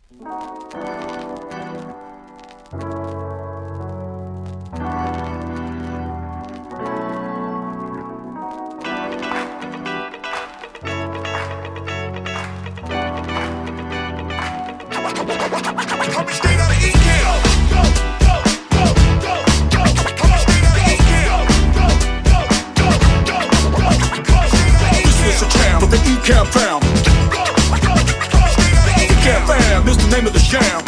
Coming straight out of Ecamm. This is a jam for the Ecamm fam. Ecamm fam is the name of the jam.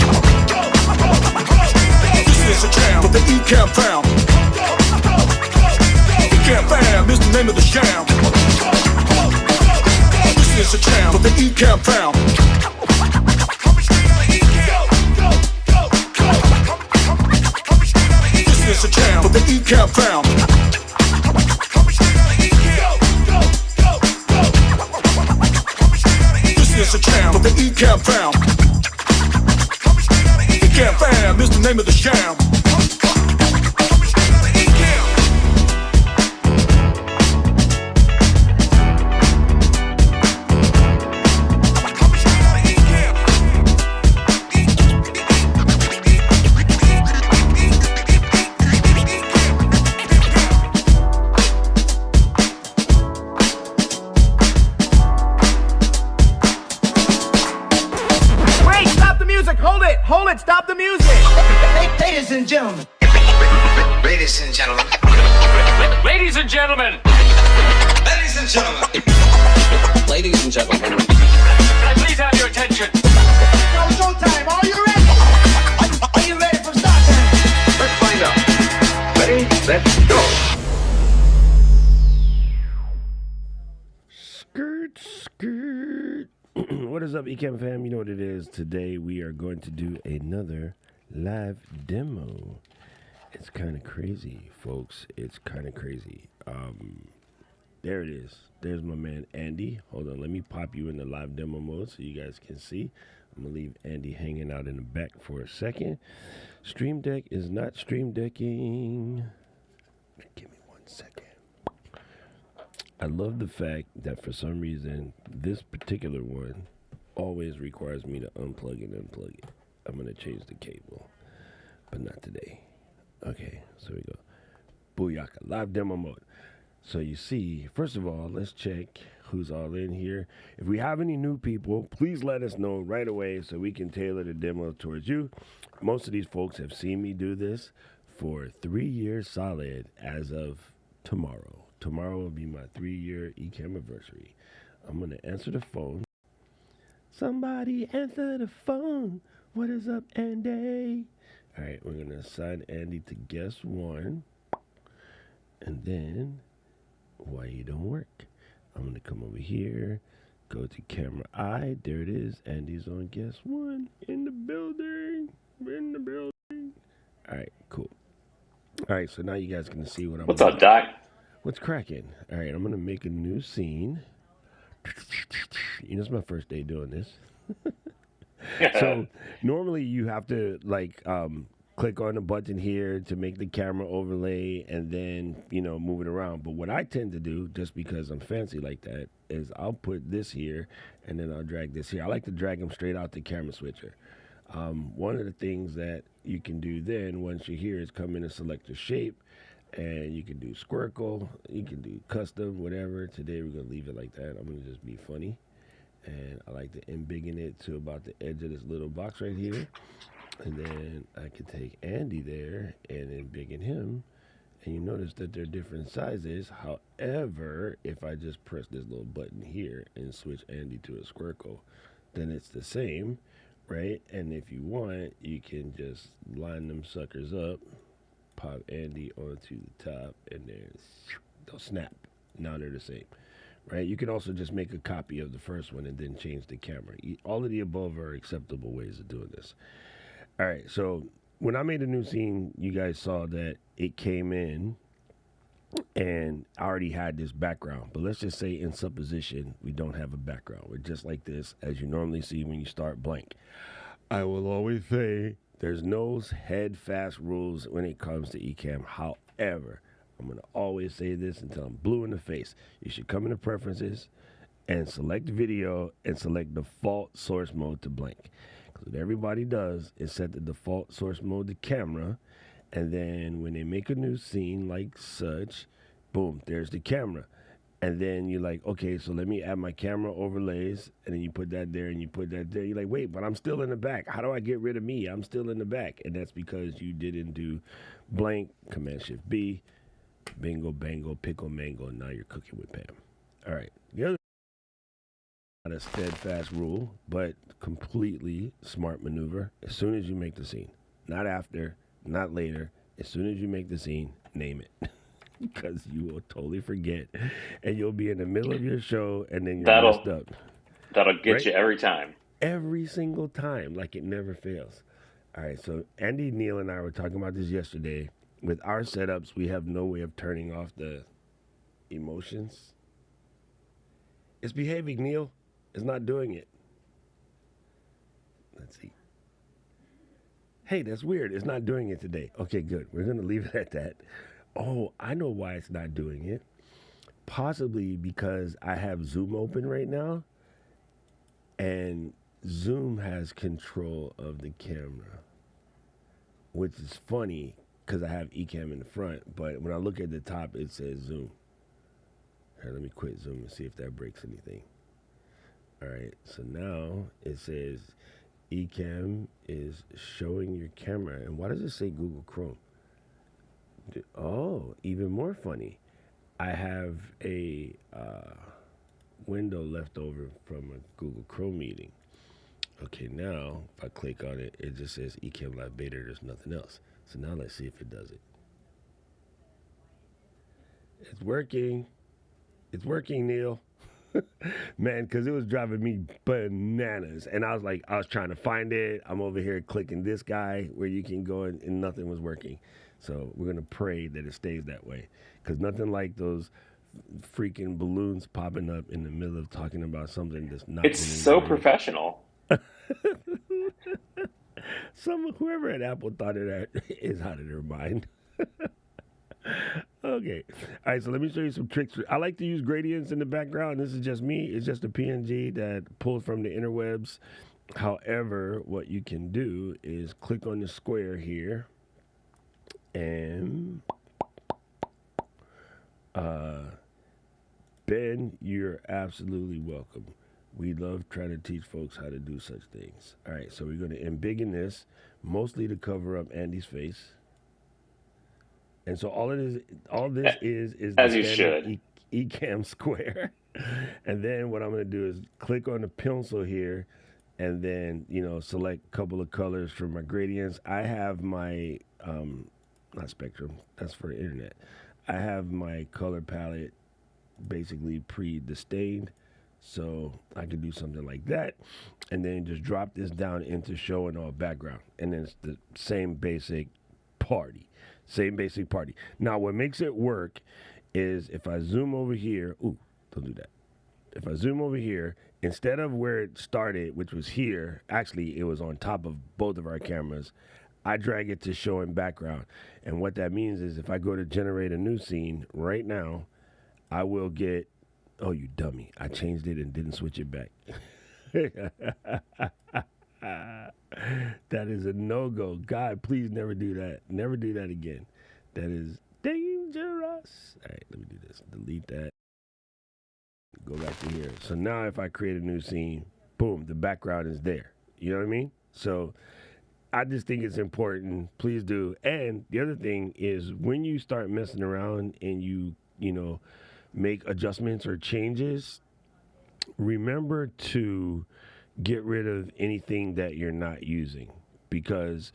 This is a jam for the Ecamm fam. Ecamm fam is the name of the jam. This is a jam for the Ecamm fam. This is a jam for the Ecamm fam. This is a jam for the Ecamm fam. Ecamm fam is the name of the jam. Hold it, stop the music! Ladies and gentlemen. Ladies and gentlemen. Ladies and gentlemen. Ladies and gentlemen. Ladies and gentlemen. Can I please have your attention? Now showtime, are you ready? Are you ready for start time? Let's find out. Ready, let's go. Skirt, skirt. What is up, Ecamm fam? You know what it is. Today we are going to do another live demo. It's kind of crazy, folks. It's kind of crazy. There it is. There's my man Andy. Hold on, let me pop you in the live demo mode so you guys can see. I'm gonna leave Andy hanging out in the back for a second. Stream Deck is not stream decking. Give me 1 second. I love the fact that for some reason this particular one always requires me to unplug and unplug it. I'm going to change the cable, but not today. Okay, so we go. Booyaka, live demo mode. So you see, first of all, let's check who's all in here. If we have any new people, please let us know right away so we can tailor the demo towards you. Most of these folks have seen me do this for 3 years solid as of tomorrow. Tomorrow will be my 3-year Ecamm anniversary. I'm going to answer the phone. Somebody answer the phone. What is up, Andy? All right, we're going to assign Andy to guest 1. And then, why you don't work? I'm going to come over here, go to camera I. There it is. Andy's on guest 1 in the building. We're in the building. All right, cool. All right, so now you guys can see what I'm What's up, Doc? What's cracking? All right, I'm going to make a new scene. You know, it's my first day doing this. So normally you have to click on the button here to make the camera overlay and then, move it around. But what I tend to do, just because I'm fancy like that, is I'll put this here and then I'll drag this here. I like to drag them straight out the camera switcher. One of the things that you can do then once you're here is come in and select your shape. And you can do squircle, you can do custom, whatever. Today we're gonna leave it like that. I'm gonna just be funny. And I like to embiggen it to about the edge of this little box right here. And then I can take Andy there and embiggen him. And you notice that they're different sizes. However, if I just press this little button here and switch Andy to a squircle, then it's the same, right? And if you want, you can just line them suckers up. Pop Andy onto the top, and then they'll snap. Now they're the same, right? You can also just make a copy of the first one and then change the camera. All of the above are acceptable ways of doing this. All right, so when I made a new scene, you guys saw that it came in, and I already had this background. But let's just say in supposition, we don't have a background. We're just like this, as you normally see when you start blank. I will always say, there's no head-fast rules when it comes to Ecamm. However, I'm going to always say this until I'm blue in the face. You should come into preferences and select video and select default source mode to blank. What everybody does is set the default source mode to camera, and then when they make a new scene like such, boom, there's the camera. And then you're like, okay, so let me add my camera overlays, and then you put that there and you put that there. You're like, wait, but I'm still in the back. How do I get rid of me? I'm still in the back. And that's because you didn't do blank, Command-Shift-B, bingo, bango, pickle, mango, and now you're cooking with Pam. All right. The other not a steadfast rule, but completely smart maneuver. As soon as you make the scene, not after, not later. As soon as you make the scene, name it. Because you will totally forget, and you'll be in the middle of your show, and then you're messed up. That'll get right? you every time. Every single time, like it never fails. All right, so Andy, Neil, and I were talking about this yesterday. With our setups, we have no way of turning off the emotions. It's behaving, Neil. It's not doing it. Let's see. Hey, that's weird. It's not doing it today. Okay, good. We're going to leave it at that. Oh, I know why it's not doing it. Possibly because I have Zoom open right now, and Zoom has control of the camera, which is funny because I have Ecamm in the front, but when I look at the top, it says Zoom. Here, let me quit Zoom and see if that breaks anything. All right, so now it says Ecamm is showing your camera, and why does it say Google Chrome? Oh, even more funny. I have a window left over from a Google Chrome meeting. Okay, now if I click on it, it just says Ecamm Live Beta. There's nothing else. So now let's see if it does it. It's working. It's working, Neil. Man, because it was driving me bananas. And I was trying to find it. I'm over here clicking this guy where you can go and nothing was working. So we're going to pray that it stays that way, because nothing like those freaking balloons popping up in the middle of talking about something that's not. It's so professional. Whoever at Apple thought of that is out of their mind. Okay. All right, so let me show you some tricks. I like to use gradients in the background. This is just me. It's just a PNG that pulled from the interwebs. However, what you can do is click on the square here. And Ben, you're absolutely welcome. We love trying to teach folks how to do such things. All right, so we're going to embiggen this, mostly to cover up Andy's face. And so all this is as the you should Ecamm square. And then what I'm going to do is click on the pencil here, and then select a couple of colors for my gradients. I have my not spectrum, that's for the internet. I have my color palette basically pre-disdained, so I could do something like that, and then just drop this down into show and all background, and then it's the same basic party. Now, what makes it work is if I zoom over here, don't do that. If I zoom over here, instead of where it started, which was here, actually it was on top of both of our cameras, I drag it to show in background. And what that means is if I go to generate a new scene right now, I will get, oh, you dummy, I changed it and didn't switch it back. That is a no-go. God, please never do that. Never do that again. That is dangerous. All right, let me do this. Delete that. Go back to here. So now if I create a new scene, boom, the background is there. You know what I mean? So I just think it's important. Please do. And the other thing is when you start messing around and you make adjustments or changes, remember to get rid of anything that you're not using, because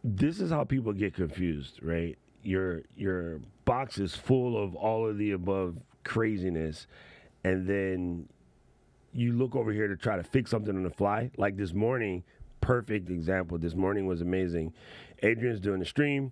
this is how people get confused, right? Your box is full of all of the above craziness, and then you look over here to try to fix something on the fly. Like this morning, perfect example. This morning was amazing. Adrian's doing the stream.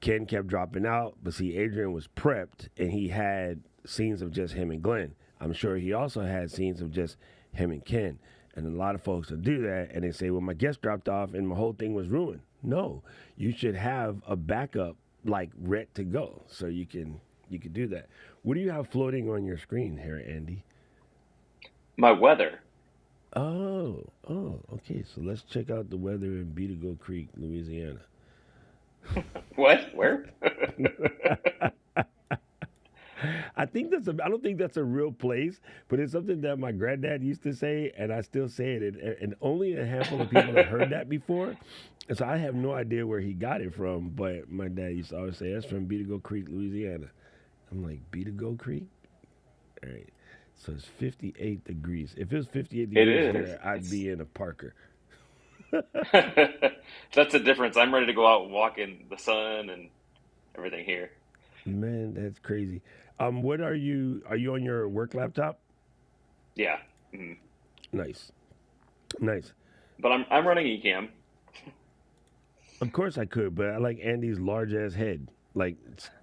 Ken kept dropping out, but see, Adrian was prepped, and he had scenes of just him and Glenn. I'm sure he also had scenes of just him and Ken. And a lot of folks will do that, and they say, well, my guest dropped off, and my whole thing was ruined. No, you should have a backup, like, ready to go, so you can do that. What do you have floating on your screen here, Andy? My weather. Okay. So let's check out the weather in Beagle Creek, Louisiana. What? Where? I think I don't think that's a real place, but it's something that my granddad used to say, and I still say it, and only a handful of people have heard that before. And so I have no idea where he got it from, but my dad used to always say, that's from Beagle Creek, Louisiana. I'm like, Beagle Creek? All right. So it's 58 degrees. If it was 58 It degrees is. here, I'd be in a Parker. That's the difference. I'm ready to go out and walk in the sun and everything here. Man, that's crazy. What are you? Are you on your work laptop? Yeah. Mhm. Nice, nice. But I'm running Ecamm. Of course I could, but I like Andy's large ass head. Like,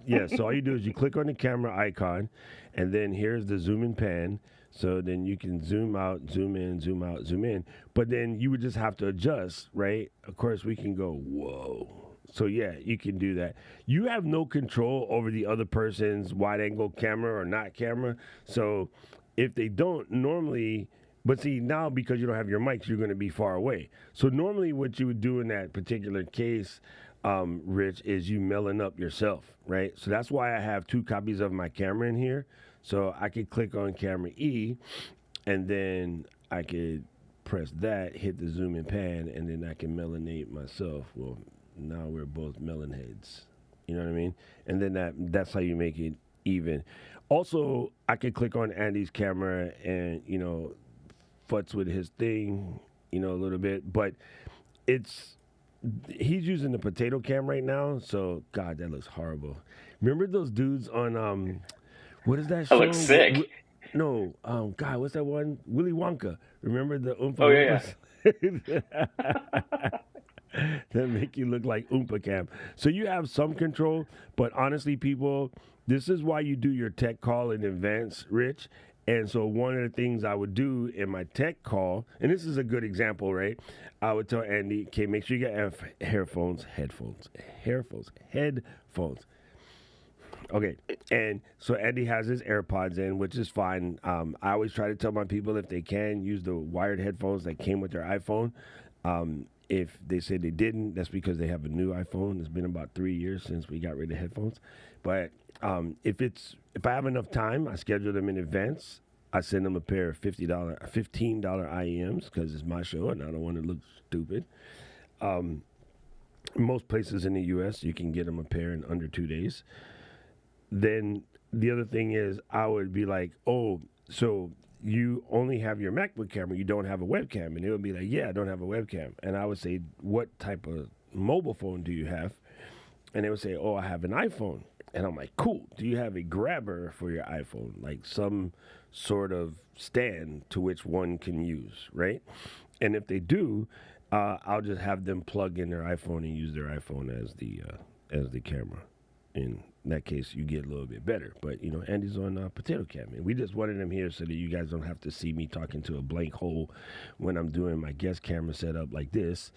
yeah. So all you do is you click on the camera icon, and then here's the zoom and pan. So then you can zoom out, zoom in, zoom out, zoom in. But then you would just have to adjust, right? Of course, we can go, whoa. So yeah, you can do that. You have no control over the other person's wide angle camera or not camera. So if they don't normally, but see now because you don't have your mics, you're going to be far away. So normally what you would do in that particular case, Rich, is you melon up yourself, right? So that's why I have 2 copies of my camera in here. So I could click on camera E, and then I could press that, hit the zoom and pan, and then I can melanate myself. Well, now we're both melon heads. You know what I mean? And then that's how you make it even. Also, I could click on Andy's camera and, futz with his thing, a little bit. But he's using the potato cam right now. So, God, that looks horrible. Remember those dudes on, what is that show? That looks sick. No, God, what's that one? Willy Wonka. Remember the Oompa Oh, yeah, Loompas? That make you look like Oompa Cam. So you have some control, but honestly, people, this is why you do your tech call in advance, Rich. And so one of the things I would do in my tech call, and this is a good example, right? I would tell Andy, okay, make sure you get headphones. Okay, and so Andy has his AirPods in, which is fine. I always try to tell my people if they can use the wired headphones that came with their iPhone. If they say they didn't, that's because they have a new iPhone. It's been about 3 years since we got rid of headphones. But if I have enough time, I schedule them in advance. I send them a pair of $15 IEMs because it's my show and I don't want to look stupid. Most places in the U.S., you can get them a pair in under 2 days. Then the other thing is I would be like, oh, so you only have your MacBook camera, you don't have a webcam. And it would be like, yeah, I don't have a webcam. And I would say, what type of mobile phone do you have? And they would say, oh, I have an iPhone. And I'm like, cool. Do you have a grabber for your iPhone? Like some sort of stand to which one can use, right? And if they do, I'll just have them plug in their iPhone and use their iPhone as the camera. In that case, you get a little bit better. But, Andy's on Potato Cam. And we just wanted him here so that you guys don't have to see me talking to a blank hole when I'm doing my guest camera setup like this.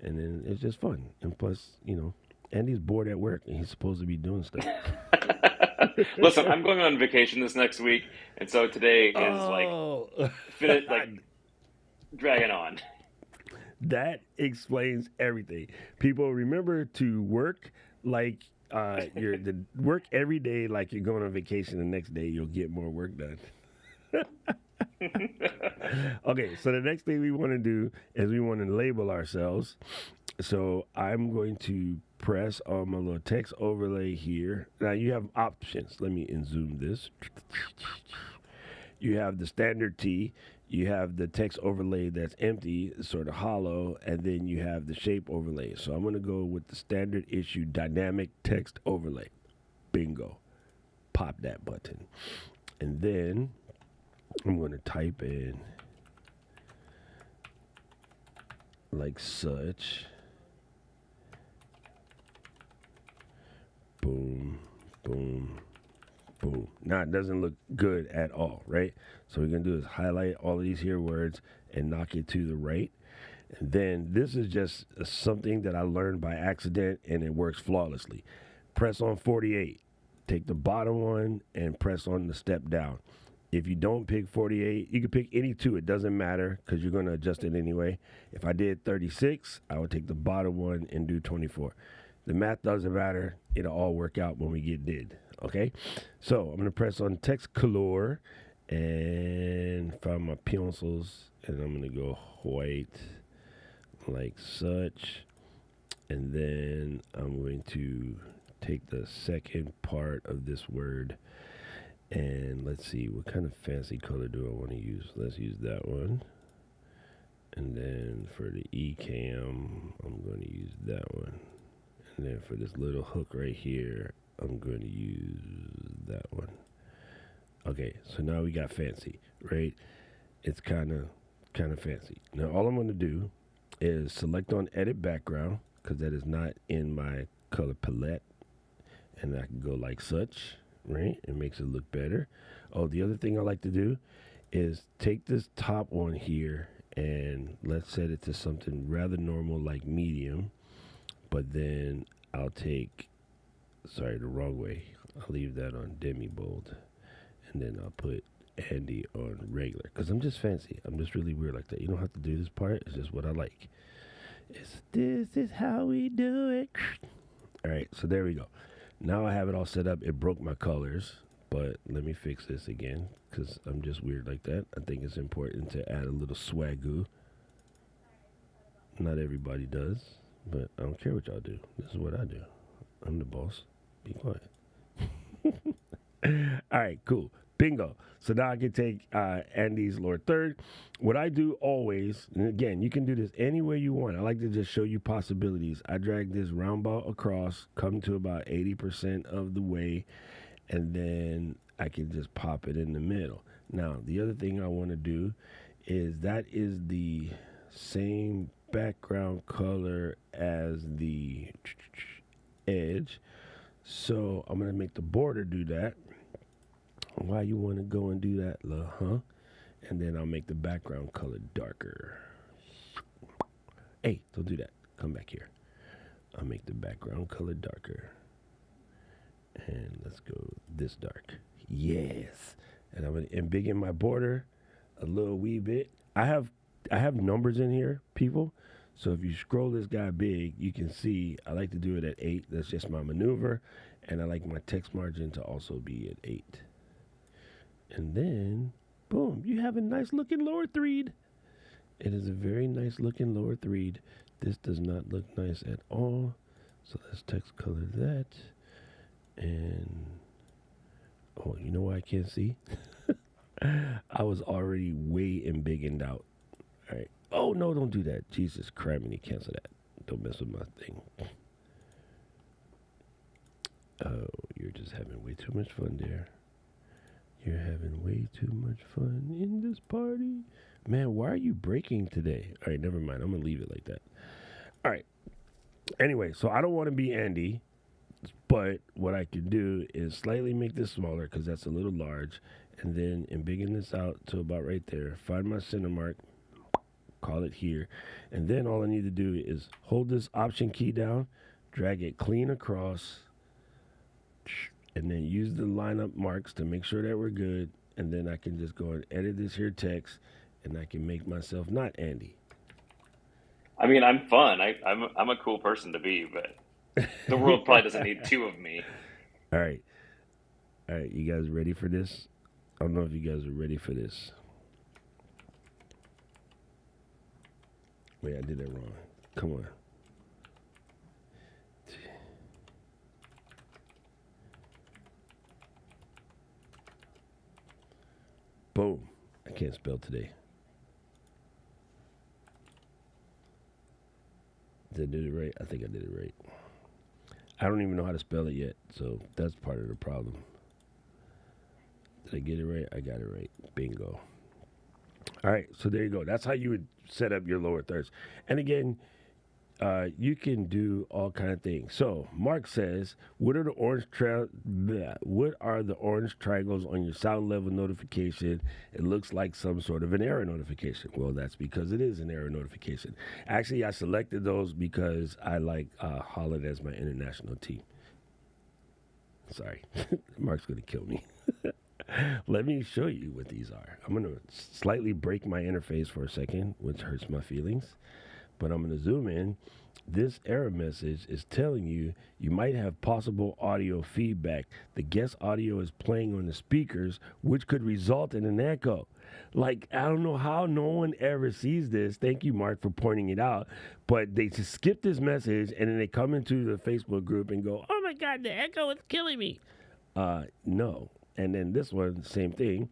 And then it's just fun. And plus, Andy's bored at work and he's supposed to be doing stuff. Listen, I'm going on vacation this next week, and so today is dragging on. That explains everything. People, remember to work like work every day like you're going on vacation. The next day you'll get more work done. Okay, so the next thing we want to do is we want to label ourselves. So I'm going to press on my little text overlay here. Now you have options. Let me zoom this. You have the standard T. You have the text overlay that's empty, sort of hollow, and then you have the shape overlay. So I'm going to go with the standard issue dynamic text overlay. Bingo. Pop that button. And then I'm going to type in like such. Boom, boom, boom. Now it doesn't look good at all, right? So what we're going to do is highlight all of these here words and knock it to the right. And then this is just something that I learned by accident and it works flawlessly. Press on 48. Take the bottom one and press on the step down. If you don't pick 48, you can pick any two. It doesn't matter because you're going to adjust it anyway. If I did 36, I would take the bottom one and do 24. The math doesn't matter. It'll all work out when we get did. Okay? So I'm going to press on text color and find my pencils. And I'm going to go white like such. And then I'm going to take the second part of this word. And let's see, what kind of fancy color do I want to use? Let's use that one. And then for the Ecamm, I'm going to use that one. And then for this little hook right here, I'm going to use that one. Okay, so now we got fancy, right? It's kind of fancy. Now all I'm going to do is select on edit background, because that is not in my color palette. And I can go like such. Right? It makes it look better. Oh, the other thing I like to do is take this top one here and let's set it to something rather normal like medium. But then I'll take, sorry, the wrong way. I'll leave that on demi bold. And then I'll put Andy on regular. Because I'm just fancy. I'm just really weird like that. You don't have to do this part. It's just what I like. This is how we do it. All right, so there we go. Now I have it all set up. It broke my colors, but let me fix this again because I'm just weird like that. I think it's important to add a little swagoo. Not everybody does, but I don't care what y'all do. This is what I do. I'm the boss. Be quiet. All right, cool. Bingo. So now I can take Andy's lower third. What I do always, and again, you can do this any way you want. I like to just show you possibilities. I drag this roundabout across, come to about 80% of the way, and then I can just pop it in the middle. Now, the other thing I want to do is that is the same background color as the edge. So I'm going to make the border do that. Why you want to go and do that, huh? And then I'll make the background color darker. Hey, don't do that. Come back here. I'll make the background color darker. And let's go this dark. Yes. And I'm going to embiggen my border a little wee bit. I have numbers in here, people. So if you scroll this guy big, you can see I like to do it at 8. That's just my maneuver. And I like my text margin to also be at 8. And then, boom, you have a nice looking lower thread. It is a very nice looking lower thread. This does not look nice at all. So let's text color that. And, oh, you know why I can't see? I was already way embiggened out. All right. Oh, no, don't do that. Jesus Christ, cancel that. Don't mess with my thing. Oh, you're just having way too much fun there. You're having way too much fun in this party. Man, why are you breaking today? All right, never mind. I'm going to leave it like that. All right. Anyway, so I don't want to be Andy, but what I can do is slightly make this smaller because that's a little large, and then embiggen this out to about right there. Find my center mark, call it here, and then all I need to do is hold this Option key down, drag it clean across, and then use the lineup marks to make sure that we're good. And then I can just go and edit this here text, and I can make myself not Andy. I mean, I'm fun. I'm a cool person to be, but the world probably doesn't need two of me. All right, you guys ready for this? I don't know if you guys are ready for this. Wait, I did that wrong. Come on. Boom. I can't spell today. Did I do it right? I think I did it right. I don't even know how to spell it yet, so that's part of the problem. Did I get it right? I got it right. Bingo. All right, so there you go. That's how you would set up your lower thirds. And again, you can do all kind of things. So Mark says, what are the orange triangles on your sound level notification? It looks like some sort of an error notification. Well, that's because it is an error notification. Actually, I selected those because I like Holland as my international team. Sorry, Mark's going to kill me. Let me show you what these are. I'm going to slightly break my interface for a second, which hurts my feelings. But I'm going to zoom in. This error message is telling you you might have possible audio feedback. The guest audio is playing on the speakers, which could result in an echo. Like, I don't know how no one ever sees this. Thank you, Mark, for pointing it out. But they just skip this message, and then they come into the Facebook group and go, oh, my God, the echo is killing me. No. And then this one, same thing.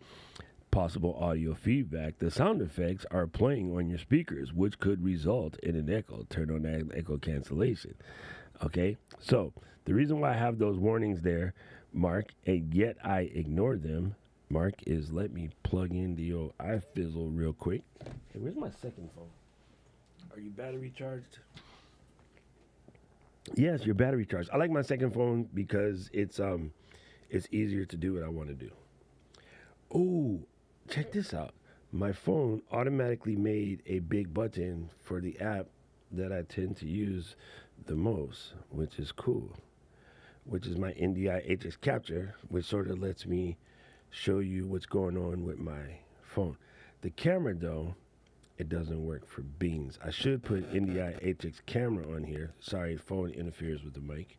Possible audio feedback. The sound effects are playing on your speakers, which could result in an echo. Turn on that echo cancellation. Okay? So, the reason why I have those warnings there, Mark, and yet I ignore them, Mark, is let me plug in the old iFizzle real quick. Hey, where's my second phone? Are you battery charged? Yes, your battery charged. I like my second phone because it's easier to do what I want to do. Oh, check this out. My phone automatically made a big button for the app that I tend to use the most, which is cool, which is my NDI HX Capture, which sort of lets me show you what's going on with my phone. The camera, though, it doesn't work for beans. I should put NDI HX Camera on here. Sorry, phone interferes with the mic.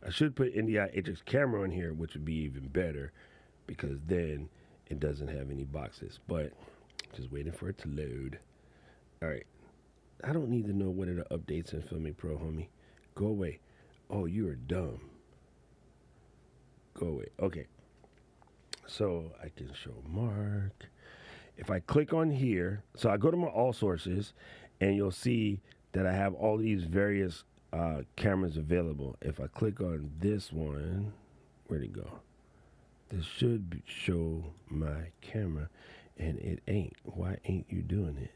I should put NDI HX Camera on here, which would be even better, because then it doesn't have any boxes. But just waiting for it to load. All right. I don't need to know what are the updates in Filmic Pro, homie. Go away. Oh, you are dumb. Go away. Okay. So I can show Mark. If I click on here, so I go to my all sources, and you'll see that I have all these various cameras available. If I click on this one, where'd it go? This should show my camera, and it ain't. Why ain't you doing it?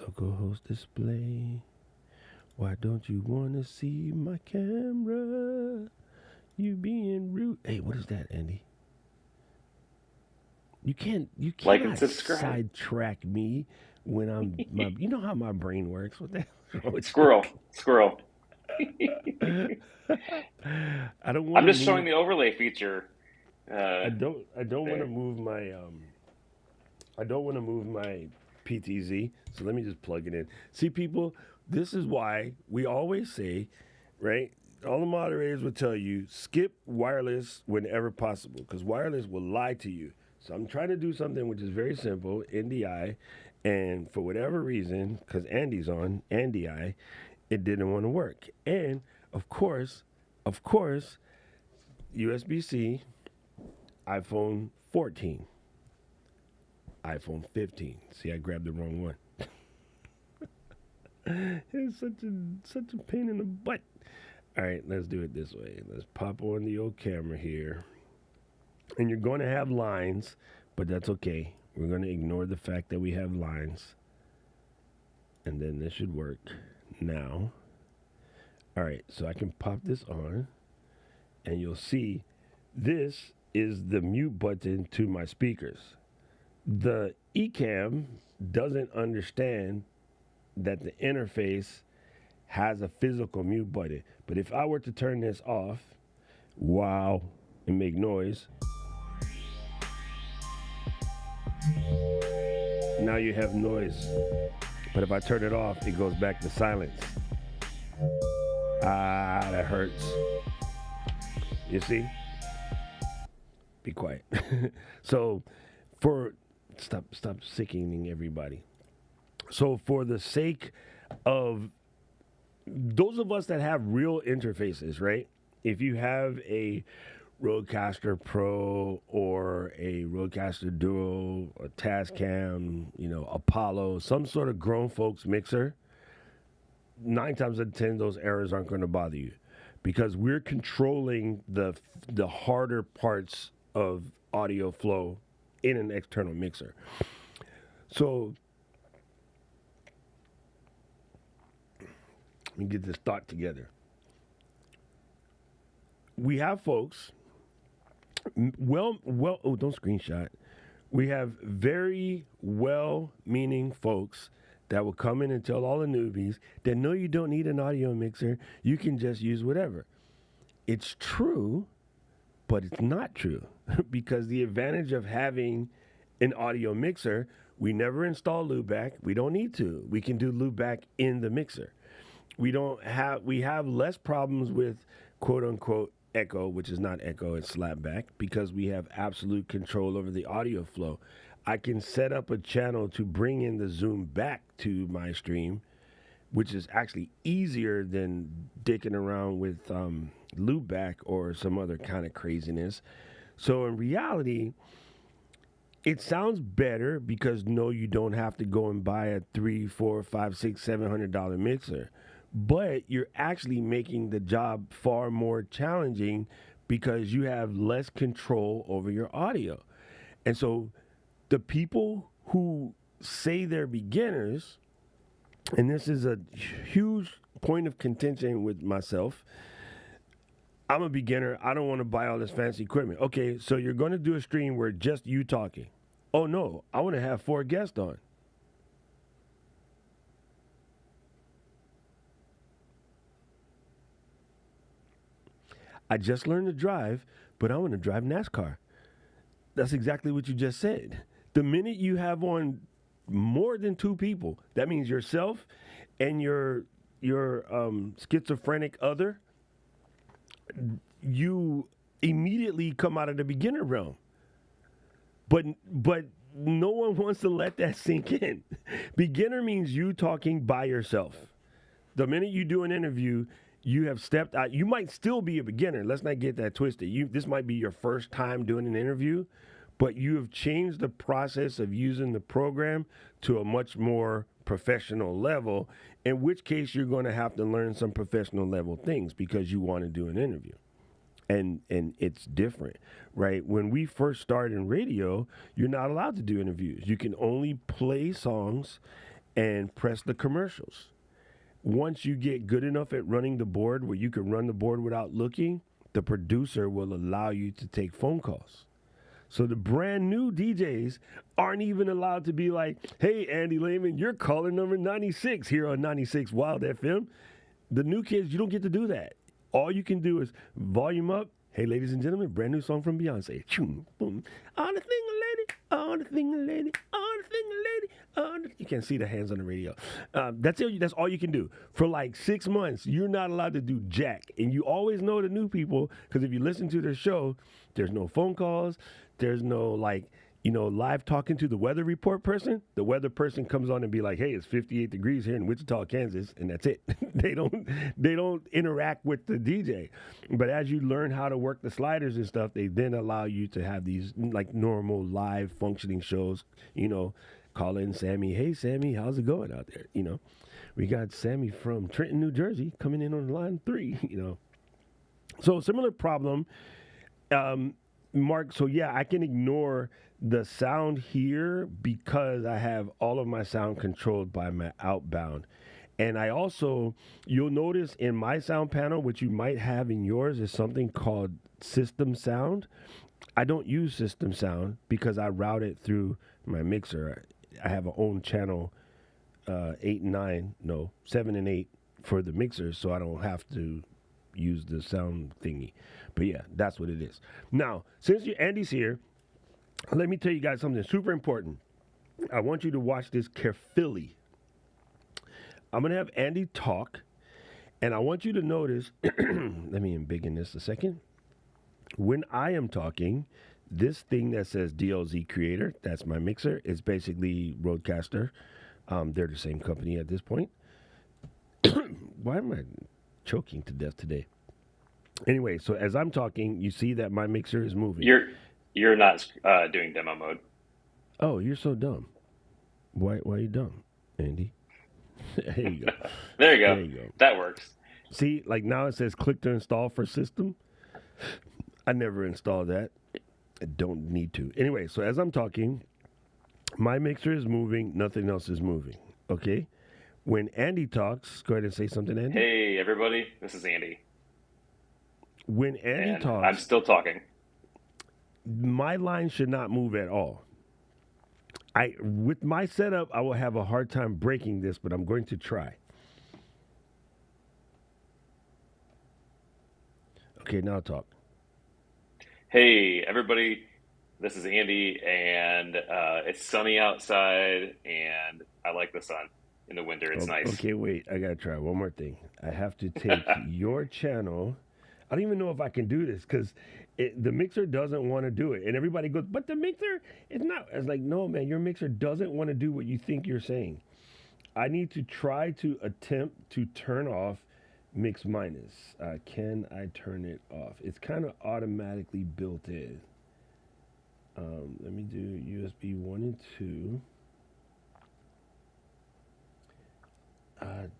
Local host display. Why don't you want to see my camera? You being rude. Hey, what is that, Andy? You can't Like and subscribe. sidetrack me when I'm you know how my brain works. What the hell? Squirrel. I don't want I'm just showing the overlay feature. I don't want to move my PTZ. So let me just plug it in. See, people, this is why we always say, right? All the moderators will tell you skip wireless whenever possible, because wireless will lie to you. So I'm trying to do something which is very simple, NDI, and for whatever reason, because Andy's on NDI, it didn't want to work. And of course, USB-C, iPhone 14, iPhone 15. See, I grabbed the wrong one. It's such a pain in the butt. All right, let's do it this way. Let's pop on the old camera here. And you're going to have lines, but that's okay. We're going to ignore the fact that we have lines. And then this should work now. All right, so I can pop this on, and you'll see this is the mute button to my speakers. The Ecamm doesn't understand that the interface has a physical mute button. But if I were to turn this off, wow, and make noise, now you have noise. But if I turn it off, it goes back to silence. Ah, that hurts. You see? Be quiet. So, stop sickening everybody. So, for the sake of those of us that have real interfaces, right? If you have a Rodecaster Pro or a Rodecaster Duo, a Tascam, Apollo, some sort of grown folks mixer, 9 times out of 10, those errors aren't going to bother you, because we're controlling the harder parts of audio flow in an external mixer. So let me get this thought together. We have folks, don't screenshot. We have very well-meaning folks that will come in and tell all the newbies that no, you don't need an audio mixer. You can just use whatever. It's true, but it's not true. because the advantage of having an audio mixer, we never install loopback. We don't need to. We can do loopback in the mixer. We have less problems with quote unquote echo, which is not echo, it's slapback, because we have absolute control over the audio flow. I can set up a channel to bring in the zoom back to my stream, which is actually easier than dicking around with loopback or some other kind of craziness. So in reality, it sounds better because no, you don't have to go and buy a $300, $400, $500, $600, $700 mixer. But you're actually making the job far more challenging because you have less control over your audio. And so the people who say they're beginners, and this is a huge point of contention with myself, I'm a beginner. I don't want to buy all this fancy equipment. Okay, so you're going to do a stream where just you talking. Oh, no, I want to have 4 guests on. I just learned to drive, but I want to drive NASCAR. That's exactly what you just said. The minute you have on more than 2 people, that means yourself and your schizophrenic other, you immediately come out of the beginner realm. But no one wants to let that sink in. Beginner means you talking by yourself. The minute you do an interview, you have stepped out. You might still be a beginner. Let's not get that twisted. This might be your first time doing an interview, but you have changed the process of using the program to a much more professional level, in which case you're going to have to learn some professional level things because you want to do an interview. And it's different, right? When we first started in radio, you're not allowed to do interviews. You can only play songs and press the commercials. Once you get good enough at running the board where you can run the board without looking, the producer will allow you to take phone calls. So the brand new DJs aren't even allowed to be like, hey, Andy Lehman, you're caller number 96 here on 96 Wild FM. The new kids, you don't get to do that. All you can do is volume up. Hey, ladies and gentlemen, brand new song from Beyonce. Choom, boom. On the thing, lady, on the thing, lady, on the thing, lady, on the... You can't see the hands on the radio. That's it. That's all you can do. For like 6 months, you're not allowed to do jack. And you always know the new people, because if you listen to their show, there's no phone calls. There's no, live talking to the weather report person. The weather person comes on and be like, hey, it's 58 degrees here in Wichita, Kansas, and that's it. They don't interact with the DJ. But as you learn how to work the sliders and stuff, they then allow you to have these like normal live functioning shows, call in Sammy. Hey, Sammy, how's it going out there? We got Sammy from Trenton, New Jersey coming in on line 3, So similar problem, Mark, so yeah, I can ignore the sound here because I have all of my sound controlled by my outbound. And I also, you'll notice in my sound panel, which you might have in yours, is something called system sound. I don't use system sound because I route it through my mixer. I have an own channel 7 and 8 for the mixer, so I don't have to use the sound thingy. But yeah, that's what it is. Now, since Andy's here, let me tell you guys something super important. I want you to watch this carefully. I'm going to have Andy talk, and I want you to notice, let me embiggen this a second. When I am talking, this thing that says DLZ Creator, that's my mixer, is basically Rodecaster. They're the same company at this point. Why am I choking to death today? Anyway, so as I'm talking, you see that my mixer is moving. You're not doing demo mode. Oh, you're so dumb. Why are you dumb, Andy? There you go. There you go. There you go. That works. See, like now it says click to install for system. I never installed that. I don't need to. Anyway, so as I'm talking, my mixer is moving. Nothing else is moving. Okay? When Andy talks, go ahead and say something, Andy. Hey, everybody. This is Andy. When Andy talks, I'm still talking. My line should not move at all. With my setup, I will have a hard time breaking this, but I'm going to try. Okay, now talk. Hey, everybody, this is Andy, and it's sunny outside, and I like the sun in the winter. It's nice. Okay, wait. I gotta try one more thing. I have to take your channel. I don't even know if I can do this because the mixer doesn't want to do it, and everybody goes, "But the mixer is not." I was like, "No, man, your mixer doesn't want to do what you think you're saying." I need to try to attempt to turn off mix minus. Can I turn it off? It's kind of automatically built in. Let me do USB 1 and 2.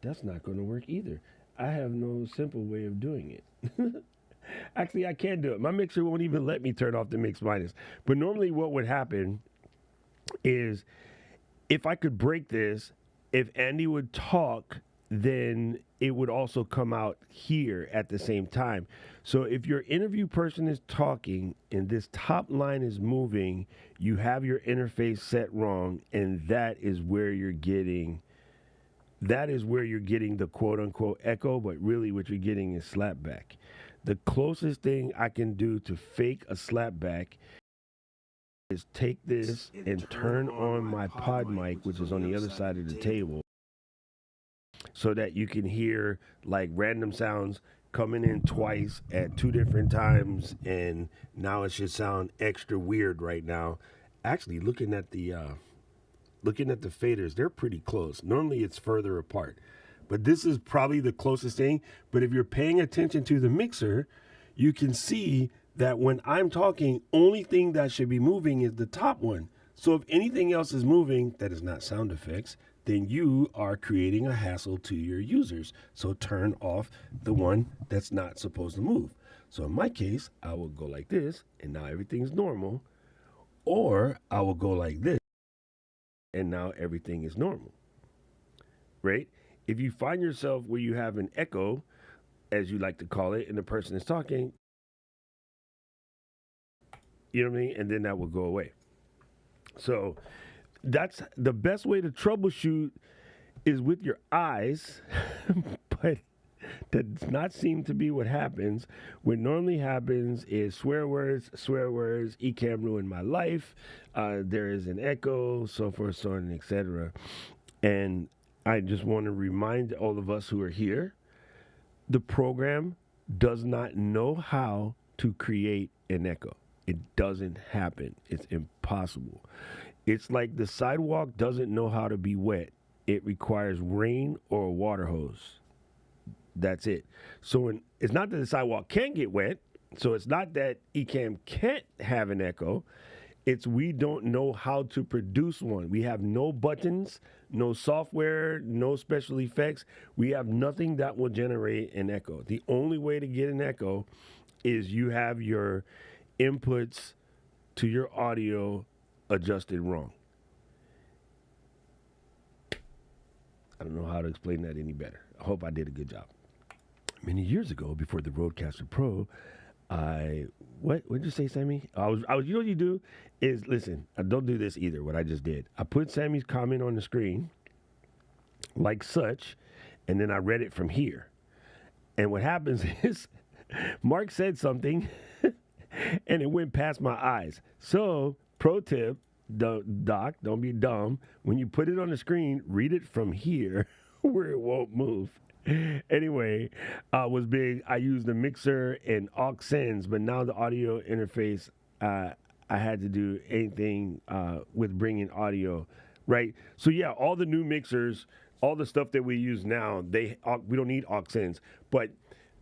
That's not going to work either. I have no simple way of doing it. Actually, I can do it. My mixer won't even let me turn off the mix minus. But normally what would happen is if I could break this, if Andy would talk, then it would also come out here at the same time. So if your interview person is talking and this top line is moving, you have your interface set wrong, and that is where you're getting the quote unquote echo, but really what you're getting is slapback. The closest thing I can do to fake a slapback is take this and turn on my pod mic, which is on the other side of the table, so that you can hear like random sounds coming in twice at two different times, and now it should sound extra weird right now. Actually, looking at the faders, they're pretty close. Normally it's further apart, but this is probably the closest thing. But if you're paying attention to the mixer, you can see that when I'm talking, only thing that should be moving is the top one. So if anything else is moving that is not sound effects, then you are creating a hassle to your users. So turn off the one that's not supposed to move. So in my case, I will go like this, and now everything's normal. Or I will go like this, and now everything is normal, right? If you find yourself where you have an echo, as you like to call it, and the person is talking, you know what I mean? And then that will go away. So that's the best way to troubleshoot is with your eyes, but that does not seem to be what happens. What normally happens is swear words, Ecamm ruined my life, there is an echo, so forth, so on, etc. And I just want to remind all of us who are here, the program does not know how to create an echo. It doesn't happen. It's impossible. It's like the sidewalk doesn't know how to be wet. It requires rain or a water hose. That's it. So it's not that the sidewalk can't get wet. So it's not that Ecamm can't have an echo. It's we don't know how to produce one. We have no buttons, no software, no special effects. We have nothing that will generate an echo. The only way to get an echo is you have your inputs to your audio adjusted wrong. I don't know how to explain that any better. I hope I did a good job. Many years ago, before the Rodecaster Pro, what did you say, Sammy? I was. You know what you do is listen. I don't do this either. What I just did, I put Sammy's comment on the screen, like such, and then I read it from here. And what happens is, Mark said something, and it went past my eyes. So, pro tip, Doc, don't be dumb. When you put it on the screen, read it from here, where it won't move. Anyway, was big. I used the mixer and aux sends, but now the audio interface, I had to do anything with bringing audio, right? So yeah, all the new mixers, all the stuff that we use now, we don't need aux sends. But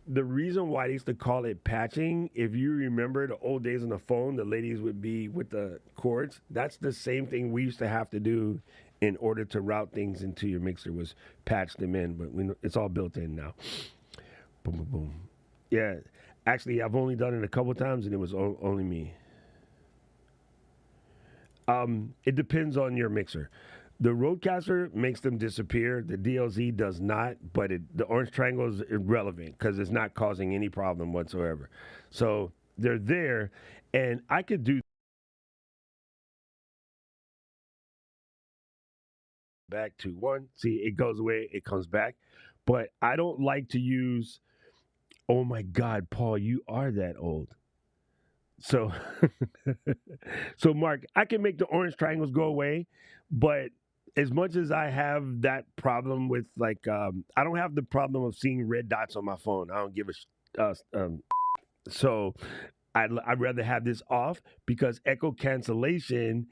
the reason why they used to call it patching, if you remember the old days on the phone, the ladies would be with the cords. That's the same thing we used to have to do in order to route things into your mixer, was patch them in, but it's all built in now. Boom, boom, boom. Yeah, actually, I've only done it a couple times, and it was only me. It depends on your mixer. The Rodecaster makes them disappear. The DLZ does not, but the orange triangle is irrelevant because it's not causing any problem whatsoever. So they're there, and I could do back to one. See, it goes away, it comes back. But I don't like to use, oh my God, Paul, you are that old. So, so Mark, I can make the orange triangles go away, but as much as I have that problem with like, I don't have the problem of seeing red dots on my phone. I don't give a. So I'd rather have this off because echo cancellation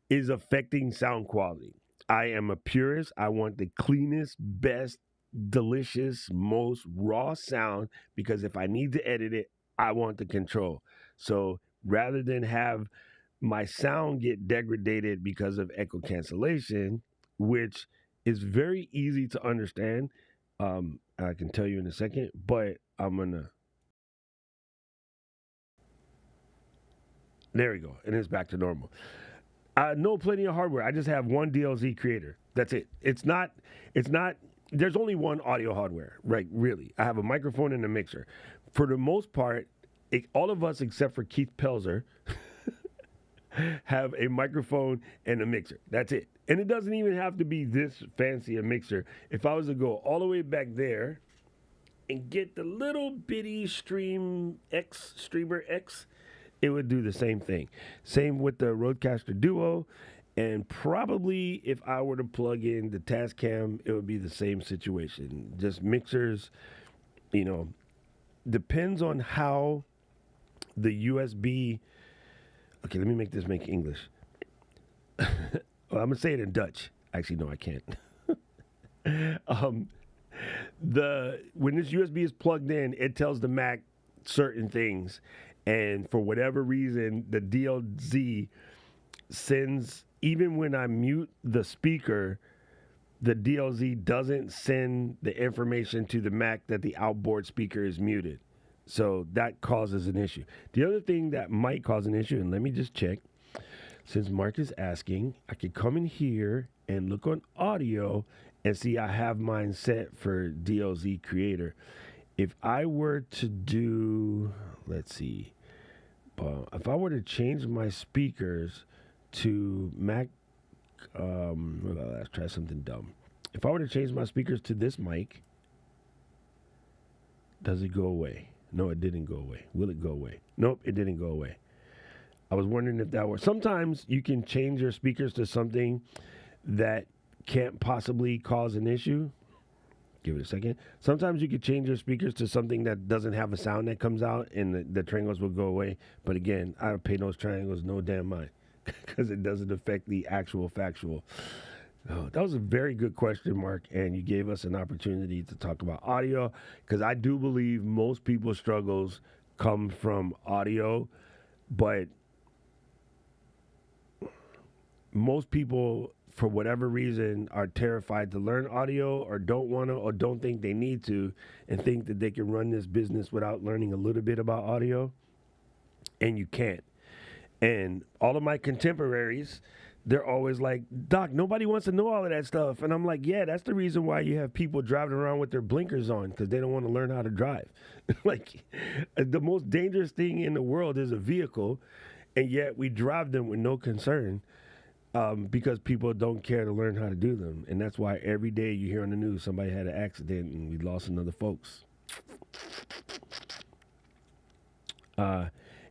is affecting sound quality. I am a purist. I want the cleanest, best, delicious, most raw sound because if I need to edit it, I want the control. So rather than have my sound get degraded because of echo cancellation, which is very easy to understand, I can tell you in a second, but I'm gonna. There we go, and it's back to normal. No, plenty of hardware. I just have one DLZ creator. That's it. It's not. It's not. There's only one audio hardware, right? Really, I have a microphone and a mixer. For the most part, all of us except for Keith Pelzer have a microphone and a mixer. That's it. And it doesn't even have to be this fancy a mixer. If I was to go all the way back there and get the little bitty Streamer X, it would do the same thing. Same with the Rodecaster Duo. And probably if I were to plug in the Tascam, it would be the same situation. Just mixers, depends on how the USB. Okay, let me make English. Well, I'm going to say it in Dutch. Actually, no, I can't. When this USB is plugged in, it tells the Mac certain things. And for whatever reason, the DLZ sends, even when I mute the speaker, the DLZ doesn't send the information to the Mac that the outboard speaker is muted. So that causes an issue. The other thing that might cause an issue, and let me just check, since Mark is asking, I could come in here and look on audio and see I have mine set for DLZ Creator. If I were to do, let's see, if I were to change my speakers to Mac, let's try something dumb. If I were to change my speakers to this mic, does it go away? No, it didn't go away. Will it go away? Nope, it didn't go away. I was wondering if that were. Sometimes you can change your speakers to something that can't possibly cause an issue. Give it a second. Sometimes you could change your speakers to something that doesn't have a sound that comes out and the triangles will go away. But again, I don't pay those triangles no damn mind because it doesn't affect the actual factual. Oh, that was a very good question, Mark, and you gave us an opportunity to talk about audio because I do believe most people's struggles come from audio, but most people, for whatever reason, are terrified to learn audio or don't want to or don't think they need to and think that they can run this business without learning a little bit about audio, and you can't. And all of my contemporaries, they're always like, Doc, nobody wants to know all of that stuff. And I'm like, yeah, that's the reason why you have people driving around with their blinkers on because they don't want to learn how to drive. Like, the most dangerous thing in the world is a vehicle, and yet we drive them with no concern because people don't care to learn how to do them. And that's why every day you hear on the news somebody had an accident and we lost another folks.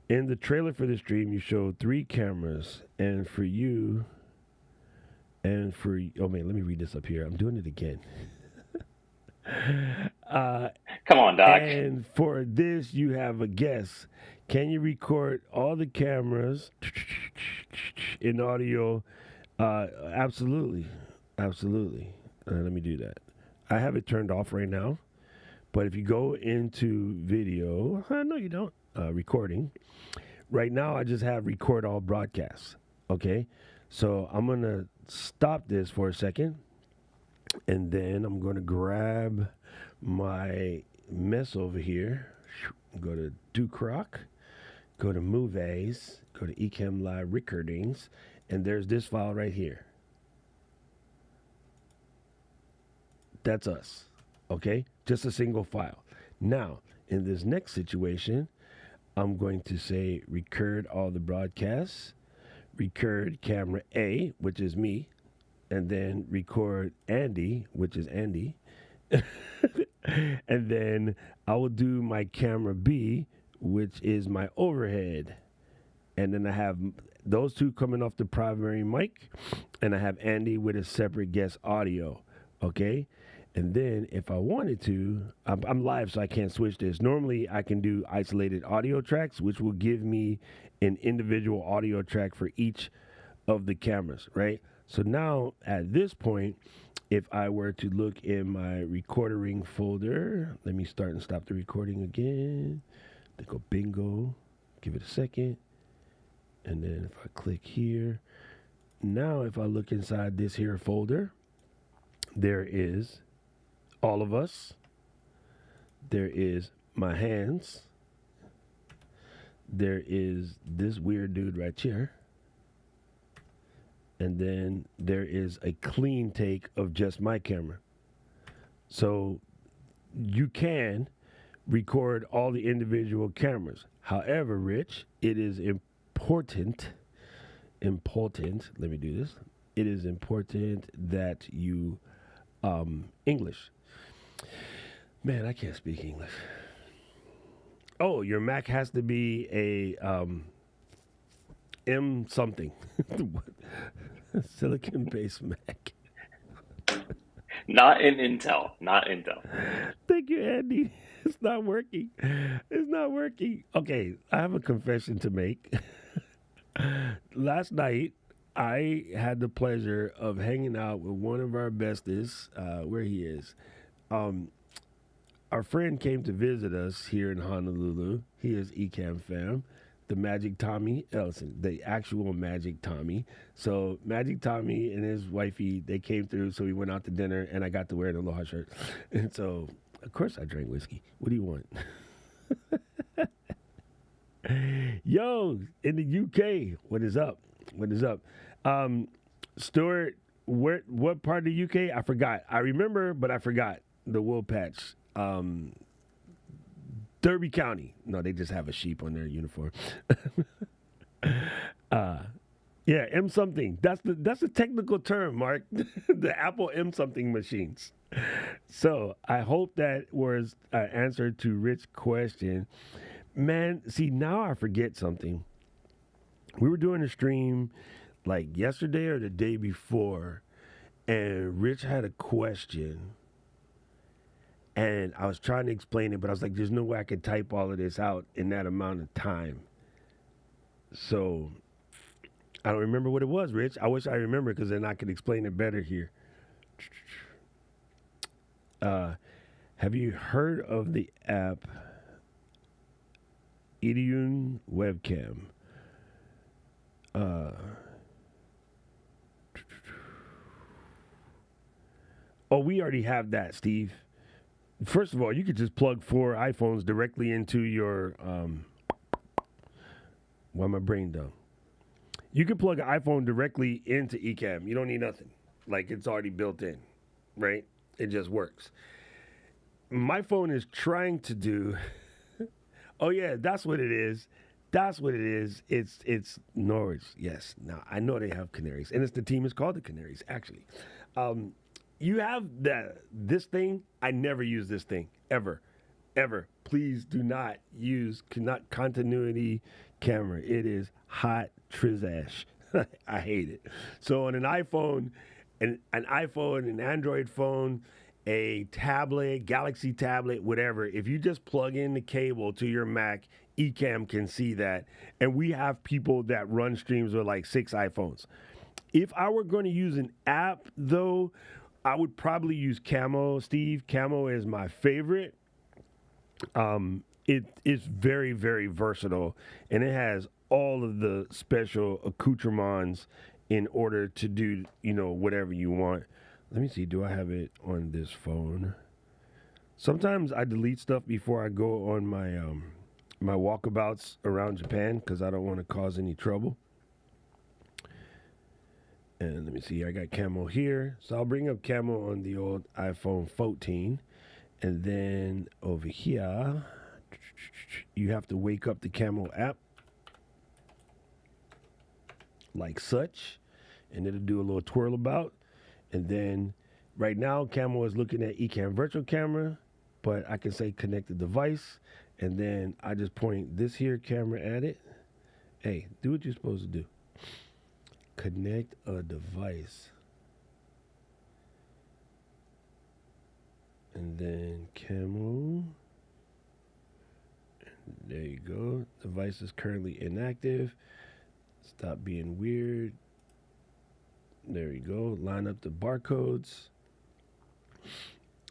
In the trailer for the stream, you showed 3 cameras, and for you, and for, oh man, let me read this up here. I'm doing it again. Come on, Doc. And for this, you have a guess. Can you record all the cameras in audio? Absolutely. Absolutely. Let me do that. I have it turned off right now, but if you go into video, no, you don't. Recording. Right now, I just have record all broadcasts. Okay, so I'm gonna stop this for a second, and then I'm gonna grab my mess over here. Go to Ducroc, go to Movies, go to Ecamm Live Recordings, and there's this file right here. That's us. Okay, just a single file. Now, in this next situation, I'm going to say record all the broadcasts, record camera A, which is me, and then record Andy, which is Andy. And then I will do my camera B, which is my overhead. and then I have those two coming off the primary mic, and I have Andy with a separate guest audio. Okay. And then if I wanted to, I'm live, so I can't switch this. Normally, I can do isolated audio tracks, which will give me an individual audio track for each of the cameras, right? So now, at this point, if I were to look in my recording folder, let me start and stop the recording again. Then go bingo, give it a second. And then if I click here, now if I look inside this here folder, there is all of us. There is my hands. There is this weird dude right here. And then there is a clean take of just my camera. So you can record all the individual cameras. However, Rich, it is important, let me do this. It is important that you, English. Man, I can't speak English. Oh, your Mac has to be a M something. Silicon-based Mac. Not in Intel. Not Intel. Thank you, Andy. It's not working. It's not working. Okay, I have a confession to make. Last night, I had the pleasure of hanging out with one of our bestest, where he is. Our friend came to visit us here in Honolulu. He is Ecamm fam, the Magic Tommy Ellison, the actual Magic Tommy. So Magic Tommy and his wifey, they came through, so we went out to dinner, and I got to wear an Aloha shirt. And so, of course, I drank whiskey. What do you want? Yo, in the UK, what is up? What is up? Stuart, what part of the UK? I forgot. I remember, but I forgot. The wool patch. Derby County. No, they just have a sheep on their uniform. Yeah, M something. That's the technical term, Mark. The Apple M something machines. So I hope that was an answer to Rich's question. Man, see, now I forget something. We were doing a stream like yesterday or the day before, and Rich had a question. And I was trying to explain it, but I was like, there's no way I could type all of this out in that amount of time. So I don't remember what it was, Rich. I wish I remember, because then I could explain it better here. Have you heard of the app Idiun Webcam? Oh, we already have that, Steve. First of all, you could just plug 4 iPhones directly into your, why my brain dumb? You can plug an iPhone directly into Ecamm. You don't need nothing. Like, it's already built in, right? It just works. My phone is trying to do, oh yeah, that's what it is. That's what it is. It's Norwich. Yes. Now, I know they have Canaries, and the team is called the Canaries, actually. You have this thing. I never use this thing, ever. Please do not use continuity camera. It is hot trizash. I hate it. So on an iPhone, an Android phone, a tablet, Galaxy tablet, whatever, if you just plug in the cable to your Mac, Ecamm can see that. And we have people that run streams with like 6 iPhones. If I were going to use an app, though, I would probably use Camo, Steve. Camo is my favorite. It is very, very versatile, and it has all of the special accoutrements in order to do, whatever you want. Let me see. Do I have it on this phone? Sometimes I delete stuff before I go on my my walkabouts around Japan, because I don't want to cause any trouble. And let me see, I got Camo here. So I'll bring up Camo on the old iPhone 14. And then over here, you have to wake up the Camo app. Like such. And it'll do a little twirl about. And then right now, Camo is looking at Ecamm Virtual Camera. But I can say connect the device. And then I just point this here camera at it. Hey, do what you're supposed to do. Connect a device. And then camera. There you go. Device is currently inactive. Stop being weird. There you go. Line up the barcodes.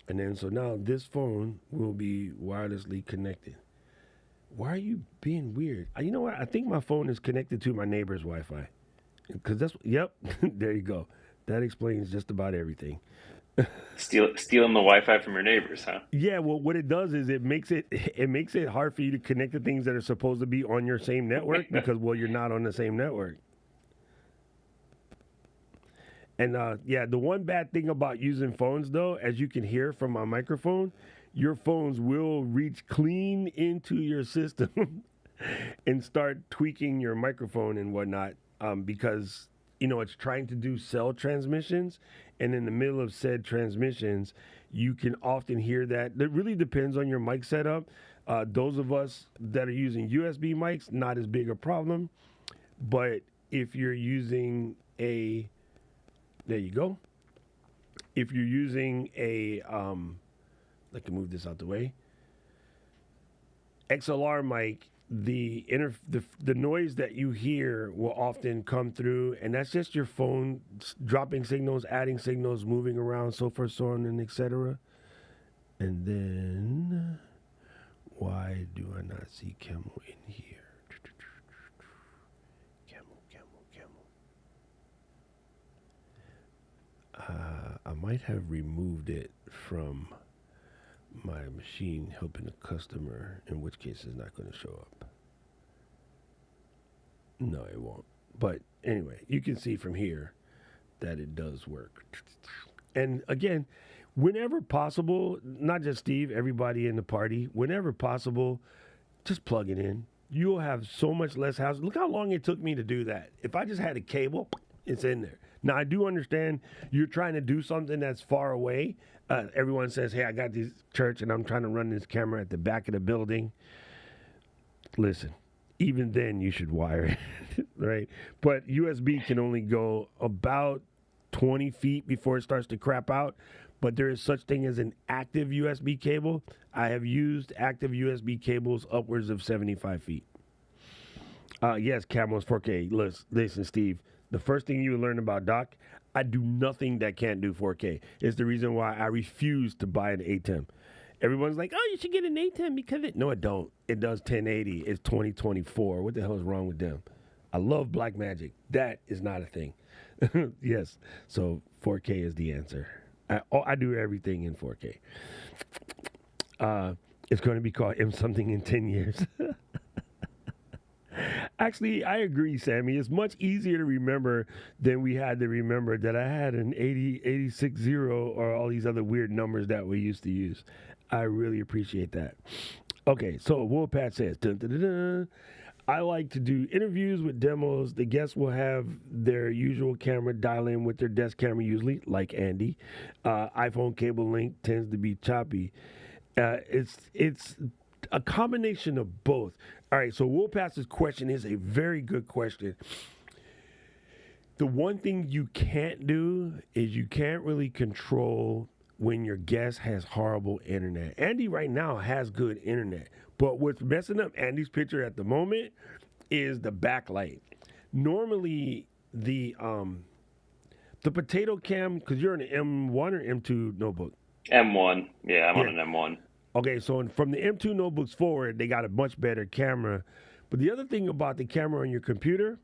And then so now this phone will be wirelessly connected. Why are you being weird? You know what? I think my phone is connected to my neighbor's Wi-Fi. Because that's, yep, there you go. That explains just about everything. Stealing the Wi-Fi from your neighbors, huh? Yeah, well, what it does is it makes it hard for you to connect the things that are supposed to be on your same network because, well, you're not on the same network. And yeah, the one bad thing about using phones, though, as you can hear from my microphone, your phones will reach clean into your system and start tweaking your microphone and whatnot because, you know, it's trying to do cell transmissions. And in the middle of said transmissions, you can often hear that. It really depends on your mic setup. Those of us that are using USB mics, not as big a problem. But if you're using a, there you go. If you're using a, I can move this out the way. XLR mic, the noise that you hear will often come through, and that's just your phone dropping signals, adding signals, moving around, so forth, so on, and etc. And then, why do I not see Camel in here? I might have removed it from my machine helping a customer, in which case it's not going to show up. No, it won't. But anyway, you can see from here that it does work. And again, whenever possible, not just Steve, everybody in the party, whenever possible, just plug it in. You'll have so much less hassle. Look how long it took me to do that. If I just had a cable, it's in there. Now, I do understand you're trying to do something that's far away. Everyone says, hey, I got this church and I'm trying to run this camera at the back of the building. Listen, even then you should wire it, right? But USB can only go about 20 feet before it starts to crap out. But there is such thing as an active USB cable. I have used active USB cables upwards of 75 feet. Yes, Camel's 4K. Listen, Steve. The first thing you learn about Doc, I do nothing that can't do 4K. It's the reason why I refuse to buy an Ecamm. Everyone's like, oh, you should get an Ecamm because it. No, I don't. It does 1080. It's 2024. What the hell is wrong with them? I love Blackmagic. That is not a thing. Yes. So 4K is the answer. I do everything in 4K. It's going to be called M something in 10 years. Actually, I agree, Sammy. It's much easier to remember than we had to remember that I had an 8060 or all these other weird numbers that we used to use. I really appreciate that. Okay, so Woolpat says, dun, dun, dun, dun. I like to do interviews with demos. The guests will have their usual camera dial in with their desk camera usually, like Andy. iPhone cable link tends to be choppy. It's a combination of both. All right, so Woolpass's question is a very good question. The one thing you can't do is you can't really control when your guest has horrible internet. Andy right now has good internet, but what's messing up Andy's picture at the moment is the backlight. Normally, the potato cam, because you're an M1 or M2 notebook? M1. Yeah, I'm on an M1. Okay, so from the M2 notebooks forward, they got a much better camera. But the other thing about the camera on your computer,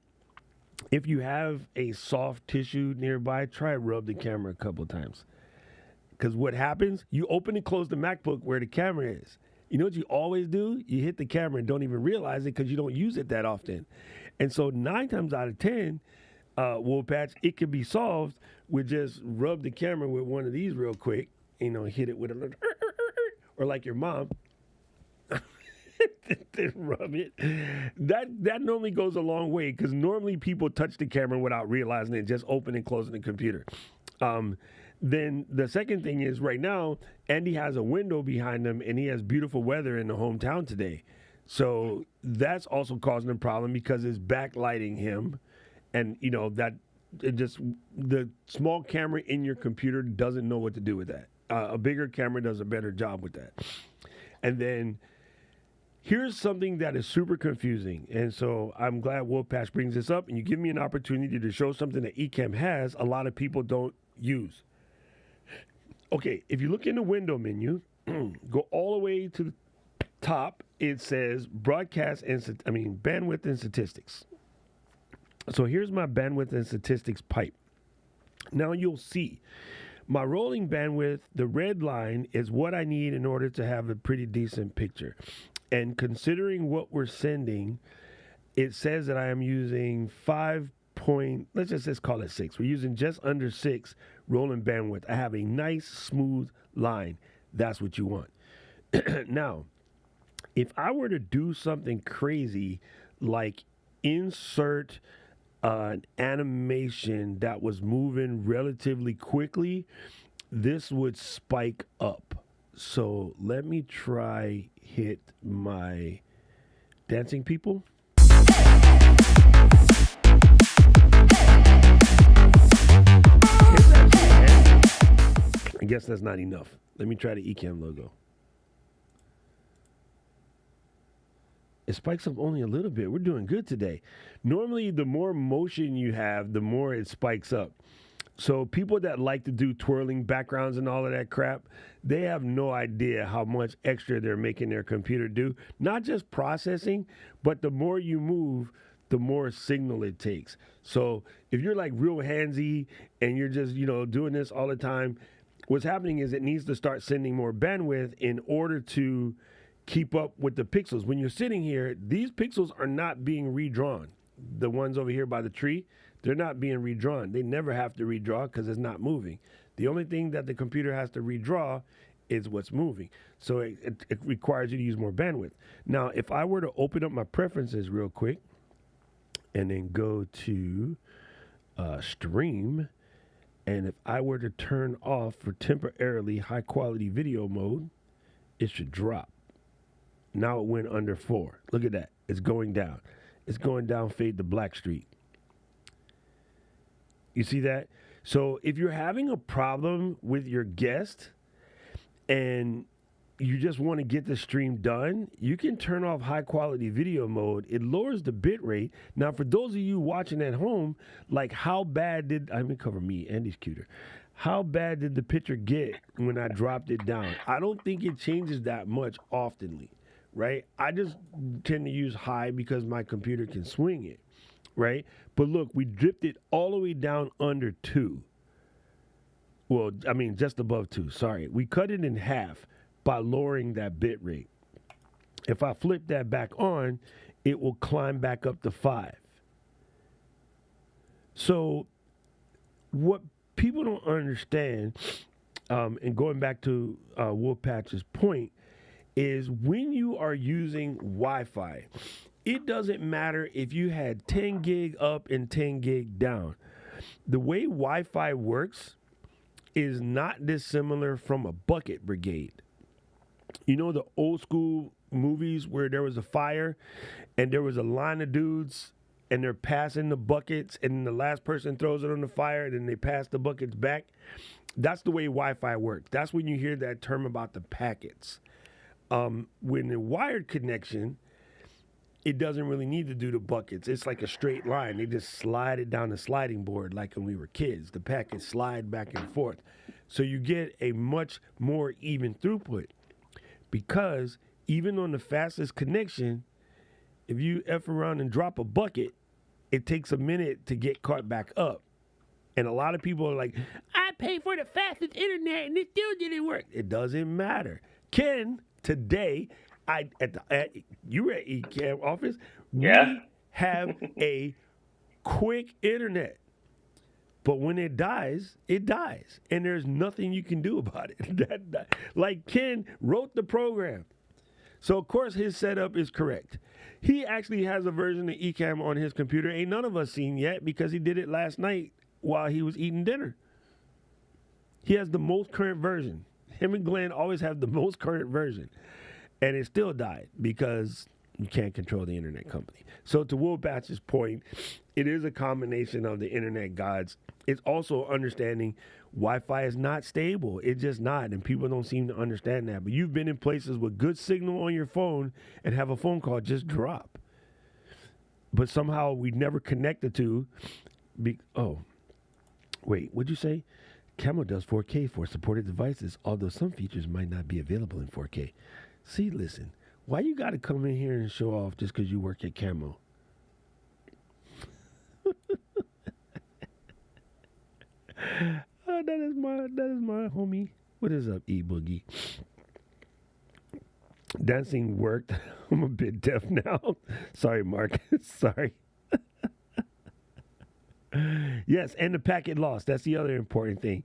if you have a soft tissue nearby, try rub the camera a couple of times. Because what happens, you open and close the MacBook where the camera is. You know what you always do? You hit the camera and don't even realize it because you don't use it that often. And so 9 times out of 10, Woolpatch, it can be solved with just rub the camera with one of these real quick. You know, hit it with a little... or like your mom, then rub it. That normally goes a long way because normally people touch the camera without realizing it, just open and closing the computer. Then the second thing is right now, Andy has a window behind him and he has beautiful weather in the hometown today. So that's also causing a problem because it's backlighting him, and that it just the small camera in your computer doesn't know what to do with that. A bigger camera does a better job with that. And then here's something that is super confusing, and so I'm glad Wolfpatch brings this up, and you give me an opportunity to show something that Ecamm has a lot of people don't use. Okay, if you look in the window menu, go all the way to the top, it says bandwidth and statistics. So here's my bandwidth and statistics pipe. Now you'll see my rolling bandwidth, the red line, is what I need in order to have a pretty decent picture. And considering what we're sending, it says that I am using let's call it 6. We're using just under 6 rolling bandwidth. I have a nice smooth line. That's what you want. Now, if I were to do something crazy like insert an animation that was moving relatively quickly, this would spike up. So let me try hit my dancing people. I guess that's not enough. Let me try the Ecamm logo. It spikes up only a little bit. We're doing good today. Normally, the more motion you have, the more it spikes up. So people that like to do twirling backgrounds and all of that crap, they have no idea how much extra they're making their computer do. Not just processing, but the more you move, the more signal it takes. So if you're like real handsy and you're just, doing this all the time, what's happening is it needs to start sending more bandwidth in order to keep up with the pixels. When you're sitting here, these pixels are not being redrawn. The ones over here by the tree, they're not being redrawn. They never have to redraw because it's not moving. The only thing that the computer has to redraw is what's moving. So it requires you to use more bandwidth. Now, if I were to open up my preferences real quick and then go to stream, and if I were to turn off for temporarily high quality video mode, it should drop. Now it went under 4. Look at that. It's going down. It's going down fade to Black Street. You see that? So if you're having a problem with your guest and you just want to get the stream done, you can turn off high quality video mode. It lowers the bit rate. Now, for those of you watching at home, like let me cover me, Andy's cuter. How bad did the picture get when I dropped it down? I don't think it changes that much oftenly, right? I just tend to use high because my computer can swing it, right? But look, we dripped it all the way down under 2. Well, just above 2, sorry. We cut it in half by lowering that bit rate. If I flip that back on, it will climb back up to 5. So what people don't understand, and going back to Wolfpatch's point, is when you are using Wi-Fi, it doesn't matter if you had 10 gig up and 10 gig down. The way Wi-Fi works is not dissimilar from a bucket brigade. You know the old school movies where there was a fire and there was a line of dudes and they're passing the buckets and the last person throws it on the fire and then they pass the buckets back? That's the way Wi-Fi works. That's when you hear that term about the packets. When the wired connection, it doesn't really need to do the buckets. It's like a straight line. They just slide it down the sliding board like when we were kids. The packets slide back and forth. So you get a much more even throughput because even on the fastest connection, if you F around and drop a bucket, it takes a minute to get caught back up. And a lot of people are like, I paid for the fastest internet and it still didn't work. It doesn't matter. Ken, today, you were at Ecamm office. Yeah. We have a quick internet. But when it dies, and there's nothing you can do about it. Like Ken wrote the program. So, of course, his setup is correct. He actually has a version of Ecamm on his computer. Ain't none of us seen yet because he did it last night while he was eating dinner. He has the most current version. Him and Glenn always have the most current version. And it still died because You can't control the internet company. So to Will Batch's point, it is a combination of the internet gods. It's also understanding Wi-Fi is not stable. It's just not, and people don't seem to understand that. But you've been in places with good signal on your phone and have a phone call just drop. But somehow we never connected to. Oh, wait, what'd you say? Cammo does 4K for supported devices, although some features might not be available in 4K. See, listen, why you got to come in here and show off just because you work at Cammo? That is my homie. What is up, E Boogie? Dancing worked. I'm a bit deaf now. Sorry, Mark. Sorry. Yes, and the packet loss. That's the other important thing.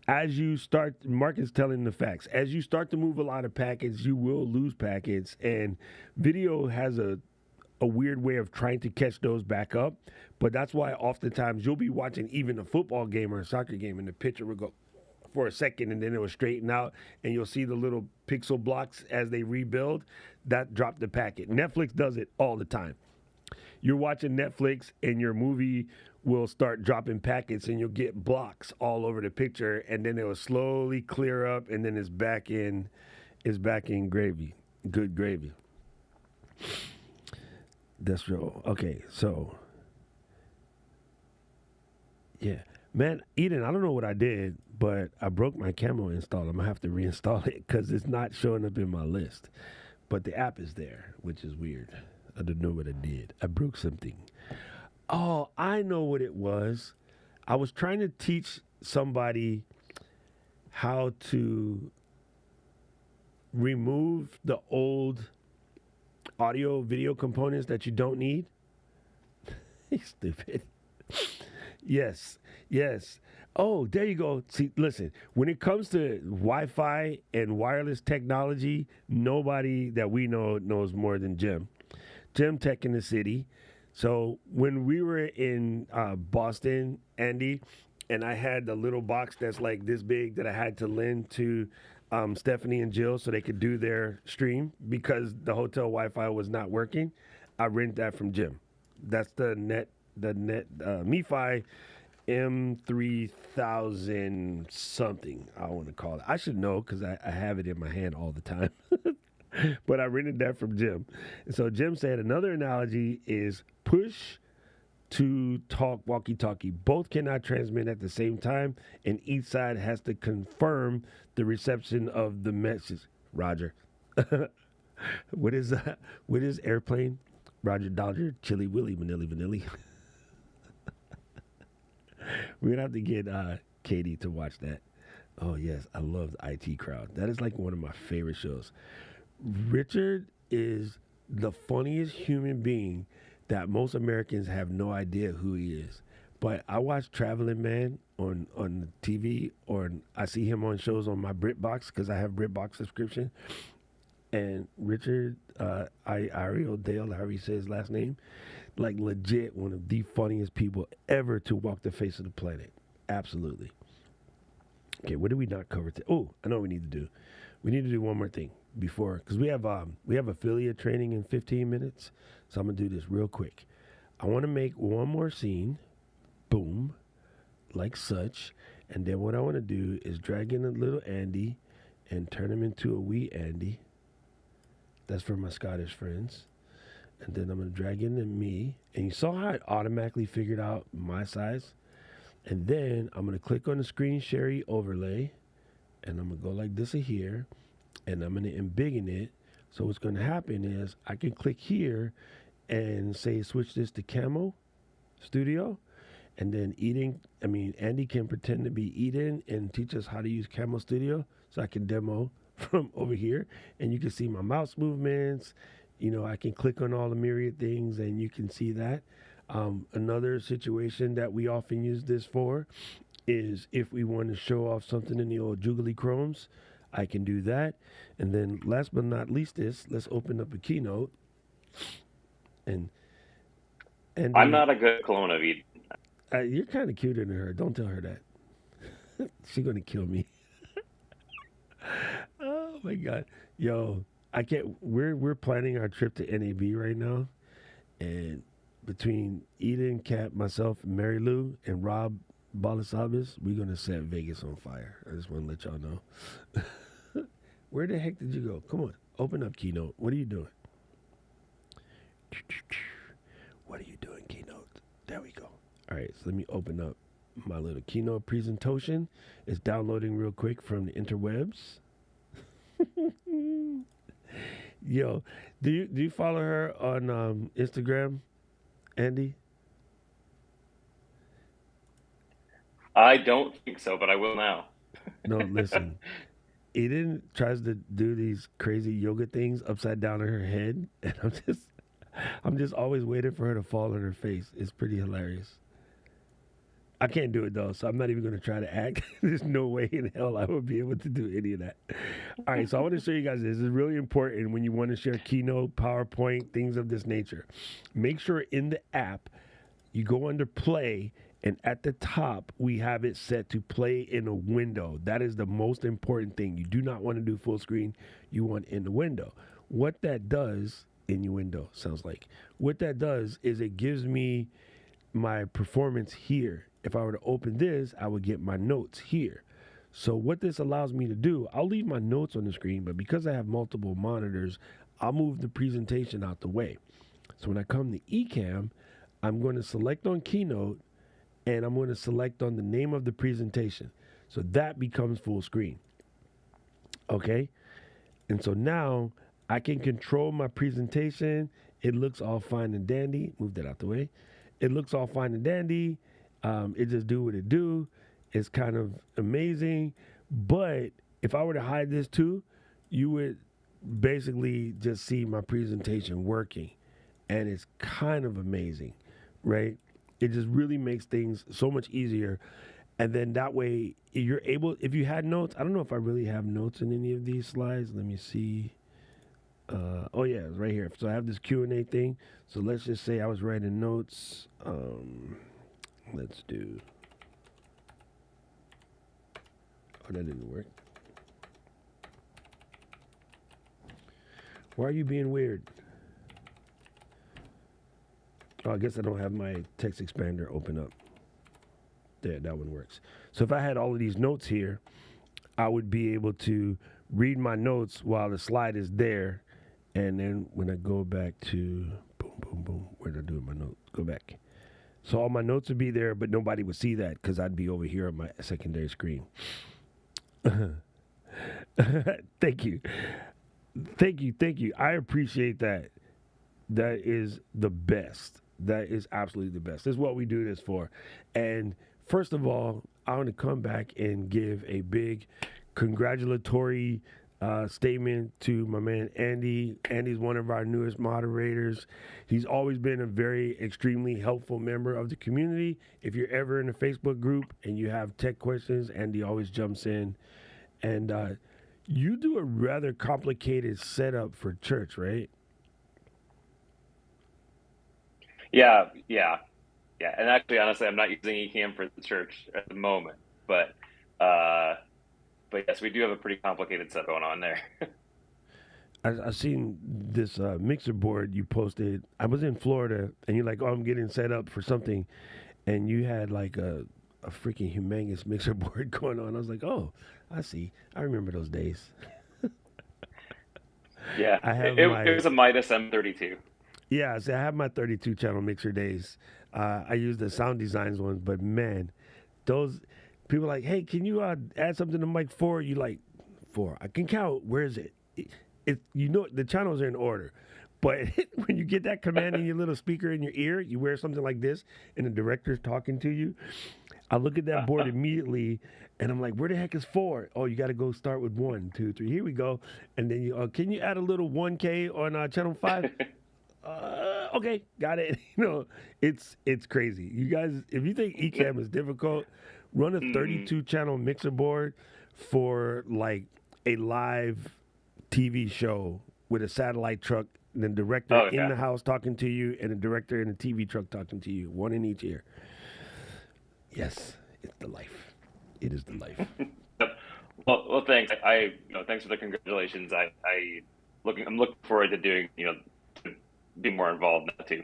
As you start, Mark is telling the facts. As you start to move a lot of packets, you will lose packets. And video has a weird way of trying to catch those back up. But that's why oftentimes you'll be watching even a football game or a soccer game, and the picture will go for a second, and then it will straighten out, and you'll see the little pixel blocks as they rebuild. That dropped the packet. Netflix does it all the time. You're watching Netflix, and your movie will start dropping packets, and you'll get blocks all over the picture, and then it will slowly clear up, and then it's back in gravy, good gravy. That's real. Okay, so yeah, man, Eden, I don't know what I did, but I broke my Cammo install. I'm gonna have to reinstall it because it's not showing up in my list. But the app is there, which is weird. I don't know what I did. I broke something. Oh, I know what it was. I was trying to teach somebody how to remove the old audio video components that you don't need. Stupid. Yes. Oh, there you go. See, listen, when it comes to Wi-Fi and wireless technology, nobody that we know knows more than Jim. Jim Tech in the city. So when we were in Boston, Andy, and I had the little box that's like this big that I had to lend to Stephanie and Jill so they could do their stream because the hotel Wi-Fi was not working, I rented that from Jim. That's the net MiFi M3000 something, I want to call it. I should know because I have it in my hand all the time. But I rented that from Jim. And so Jim said another analogy is push to talk walkie-talkie. Both cannot transmit at the same time, and each side has to confirm the reception of the message. Roger. What is airplane? Roger Dodger, Chili Willy, Manili Vanilli. We're going to have to get Katie to watch that. Oh, yes. I love the IT Crowd. That is like one of my favorite shows. Richard is the funniest human being that most Americans have no idea who he is. But I watch Traveling Man on TV, or I see him on shows on my BritBox because I have BritBox subscription. And Richard, Ariel Dale, however he says his last name, like legit one of the funniest people ever to walk the face of the planet. Absolutely. Okay, what did we not cover today? Oh, I know what we need to do. We need to do one more thing before, because we have affiliate training in 15 minutes. So I'm going to do this real quick. I want to make one more scene. Boom. Like such. And then what I want to do is drag in a little Andy and turn him into a wee Andy. That's for my Scottish friends. And then I'm going to drag in me. And you saw how it automatically figured out my size. And then I'm going to click on the screen Sherry overlay. And I'm going to go like this here. And I'm going to embiggen it. So what's going to happen is I can click here and say switch this to Camo Studio. And then Andy can pretend to be Eden and teach us how to use Camo Studio. So I can demo from over here. And you can see my mouse movements. I can click on all the myriad things and you can see that. Another situation that we often use this for is if we want to show off something in the old Juggly Chromes, I can do that. And then last but not least let's open up a Keynote. And I'm not a good clone of Eden. You're kind of cuter than her. Don't tell her that. She's going to kill me. Oh, my God. Yo, I can't. We're planning our trip to NAB right now, and between Eden, Kat, myself, Mary Lou, and Rob Balasabas, we're gonna set Vegas on fire. I just want to let y'all know. Where the heck did you go? Come on, open up Keynote. What are you doing? What are you doing, Keynote? There we go. All right, so let me open up my little Keynote presentation. It's downloading real quick from the interwebs. Yo, do you follow her on Instagram, Andy? I don't think so, but I will now. No, listen. Eden tries to do these crazy yoga things upside down on her head, and I'm just always waiting for her to fall on her face. It's pretty hilarious. I can't do it though, so I'm not even going to try to act. There's no way in hell I would be able to do any of that. All right, so I want to show you guys this. This is really important when you want to share Keynote, PowerPoint, things of this nature. Make sure in the app you go under Play, and at the top we have it set to play in a window. That is the most important thing. You do not want to do full screen. You want in the window. What that does, in your window, sounds like. What that does is it gives me my performance here. If I were to open this, I would get my notes here. So what this allows me to do, I'll leave my notes on the screen, but because I have multiple monitors, I'll move the presentation out the way. So when I come to Ecamm, I'm going to select on Keynote, and I'm going to select on the name of the presentation. So that becomes full screen. Okay? And so now I can control my presentation. It looks all fine and dandy. Move that out the way. It looks all fine and dandy. It just do what it do. It's kind of amazing. But if I were to hide this too, you would basically just see my presentation working. And it's kind of amazing, right? It just really makes things so much easier. And then that way you're able, if you had notes, I don't know if I really have notes in any of these slides. Let me see. Oh yeah, it's right here. So I have this Q&A thing. So let's just say I was writing notes. Let's do. Oh, that didn't work. Why are you being weird? Oh, I guess I don't have my text expander open up. There, that one works. So if I had all of these notes here, I would be able to read my notes while the slide is there. And then when I go back to, boom, boom, boom, where did I do my notes? Go back. So all my notes would be there, but nobody would see that because I'd be over here on my secondary screen. Thank you. Thank you. Thank you. I appreciate that. That is the best. That is absolutely the best. This is what we do this for. And first of all, I want to come back and give a big congratulatory statement to my man Andy. Andy's one of our newest moderators. He's always been a very extremely helpful member of the community. If you're ever in a Facebook group and you have tech questions, Andy always jumps in. And you do a rather complicated setup for church, right? Yeah. And actually, honestly, I'm not using Ecamm for the church at the moment, but yes, we do have a pretty complicated set going on there. I've seen this mixer board you posted. I was in Florida, and you're like, "Oh, I'm getting set up for something," and you had like a freaking humongous mixer board going on. I was like, "Oh, I see. I remember those days." Yeah, it was a Midas M32. Yeah, see, I have my 32 channel mixer days. I use the Sound Designs ones, but man, those people are like, hey, can you add something to mic 4? You like 4? I can count. Where is it? You know, the channels are in order, but when you get that command in your little speaker in your ear, you wear something like this, and the director's talking to you. I look at that board immediately, and I'm like, where the heck is 4? Oh, you got to go start with 1, 2, 3. Here we go. And then you, can you add a little 1K on channel 5? Okay, got it. You know, it's crazy. You guys, if you think Ecamm is difficult, run a 32 channel mixer board for like a live TV show with a satellite truck, and the director in the house talking to you, and a director in a TV truck talking to you, one in each ear. Yes, it's the life. It is the life. Well, thanks. Thanks for the congratulations. I'm looking forward to doing, to be more involved now too.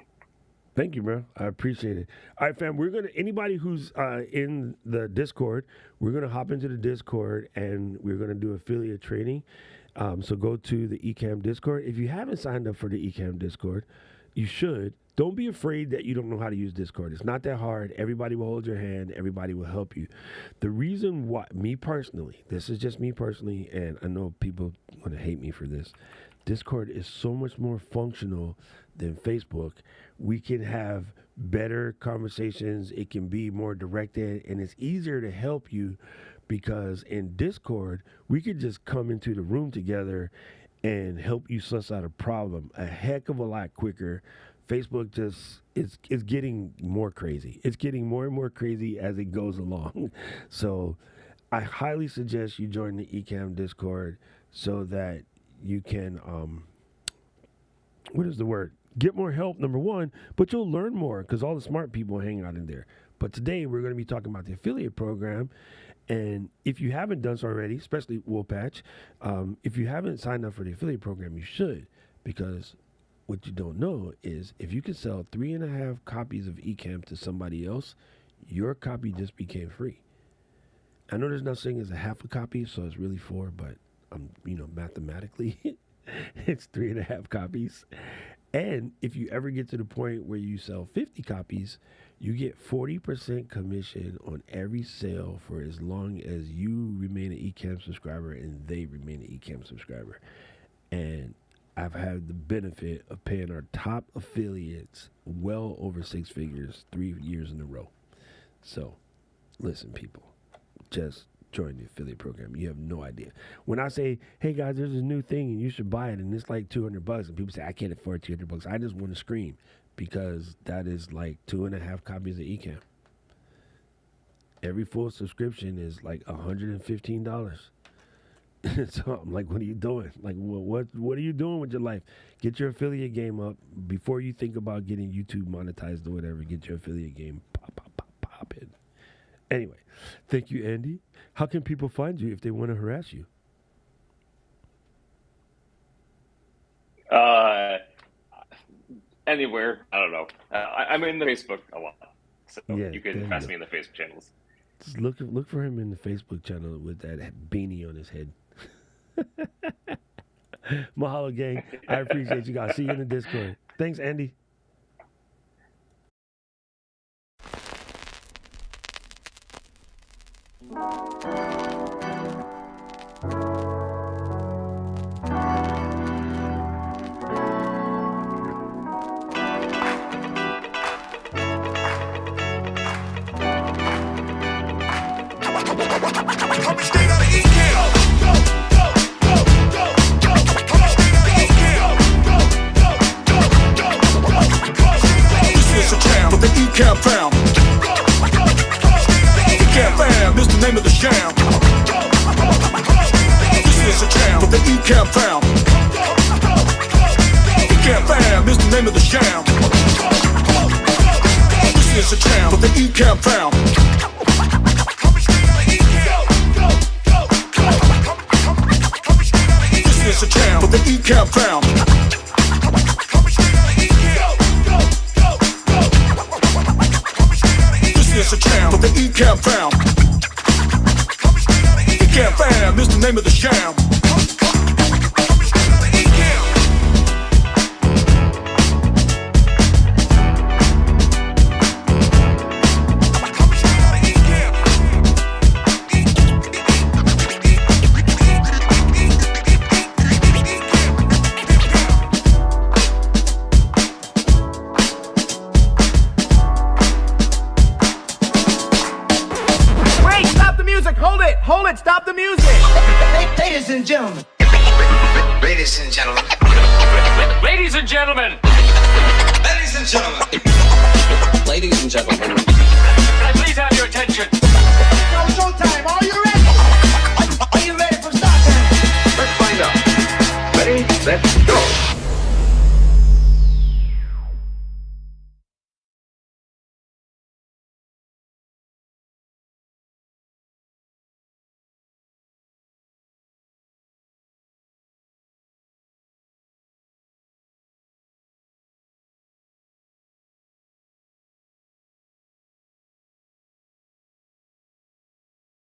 Thank you, bro. I appreciate it. All right, fam. Anybody who's in the Discord, we're gonna hop into the Discord and we're gonna do affiliate training. So go to the Ecamm Discord. If you haven't signed up for the Ecamm Discord, you should. Don't be afraid that you don't know how to use Discord. It's not that hard. Everybody will hold your hand. Everybody will help you. The reason why, this is just me personally, and I know people want to hate me for this. Discord is so much more functional than Facebook. We can have better conversations. It can be more directed, and it's easier to help you because in Discord, we could just come into the room together and help you suss out a problem a heck of a lot quicker. Facebook just it's getting more crazy. It's getting more and more crazy as it goes along. So I highly suggest you join the Ecamm Discord so that you can get more help, number one, but you'll learn more because all the smart people hang out in there. But today we're going to be talking about the affiliate program. And if you haven't done so already, especially Woolpatch, if you haven't signed up for the affiliate program, you should, because what you don't know is if you can sell 3.5 copies of Ecamm to somebody else, your copy just became free. I know there's no saying it's a half a copy, so it's really 4, but mathematically, it's 3.5 copies. And if you ever get to the point where you sell 50 copies, you get 40% commission on every sale for as long as you remain an Ecamm subscriber and they remain an Ecamm subscriber. And I've had the benefit of paying our top affiliates well over 6 figures 3 years in a row. So, listen, people, just join the affiliate program. You have no idea. When I say, hey guys, there's a new thing and you should buy it and it's like $200, and people say, I can't afford $200, I just want to scream because that is like 2.5 copies of Ecamm. Every full subscription is like $115. So I'm like, what are you doing? Like, what are you doing with your life? Get your affiliate game up before you think about getting YouTube monetized or whatever. Get your affiliate game pop in. Anyway, thank you, Andy. How can people find you if they want to harass you? Anywhere. I don't know. I'm in the Facebook a lot, so Yeah, you can pass me in the Facebook channels. Just look for him in the Facebook channel with that beanie on his head. Mahalo, gang. I appreciate you guys. See you in the Discord. Thanks, Andy. Coming straight out of Ecamm. This is a jam for the Ecamm fam. Ecamm fam, this the name of the jam. This is a jam for the Ecamm fam. Ecamm fam, this the name of the jam. This is a jam for the Ecamm fam. This is a jam for the Ecamm fam. This is a jam for the Ecamm fam. Ecamm fam, this the name of the jam. Hold it, stop the music! Ladies and gentlemen. Ladies and gentlemen. Ladies and gentlemen. Ladies and gentlemen. Ladies and gentlemen. Can I please have your attention?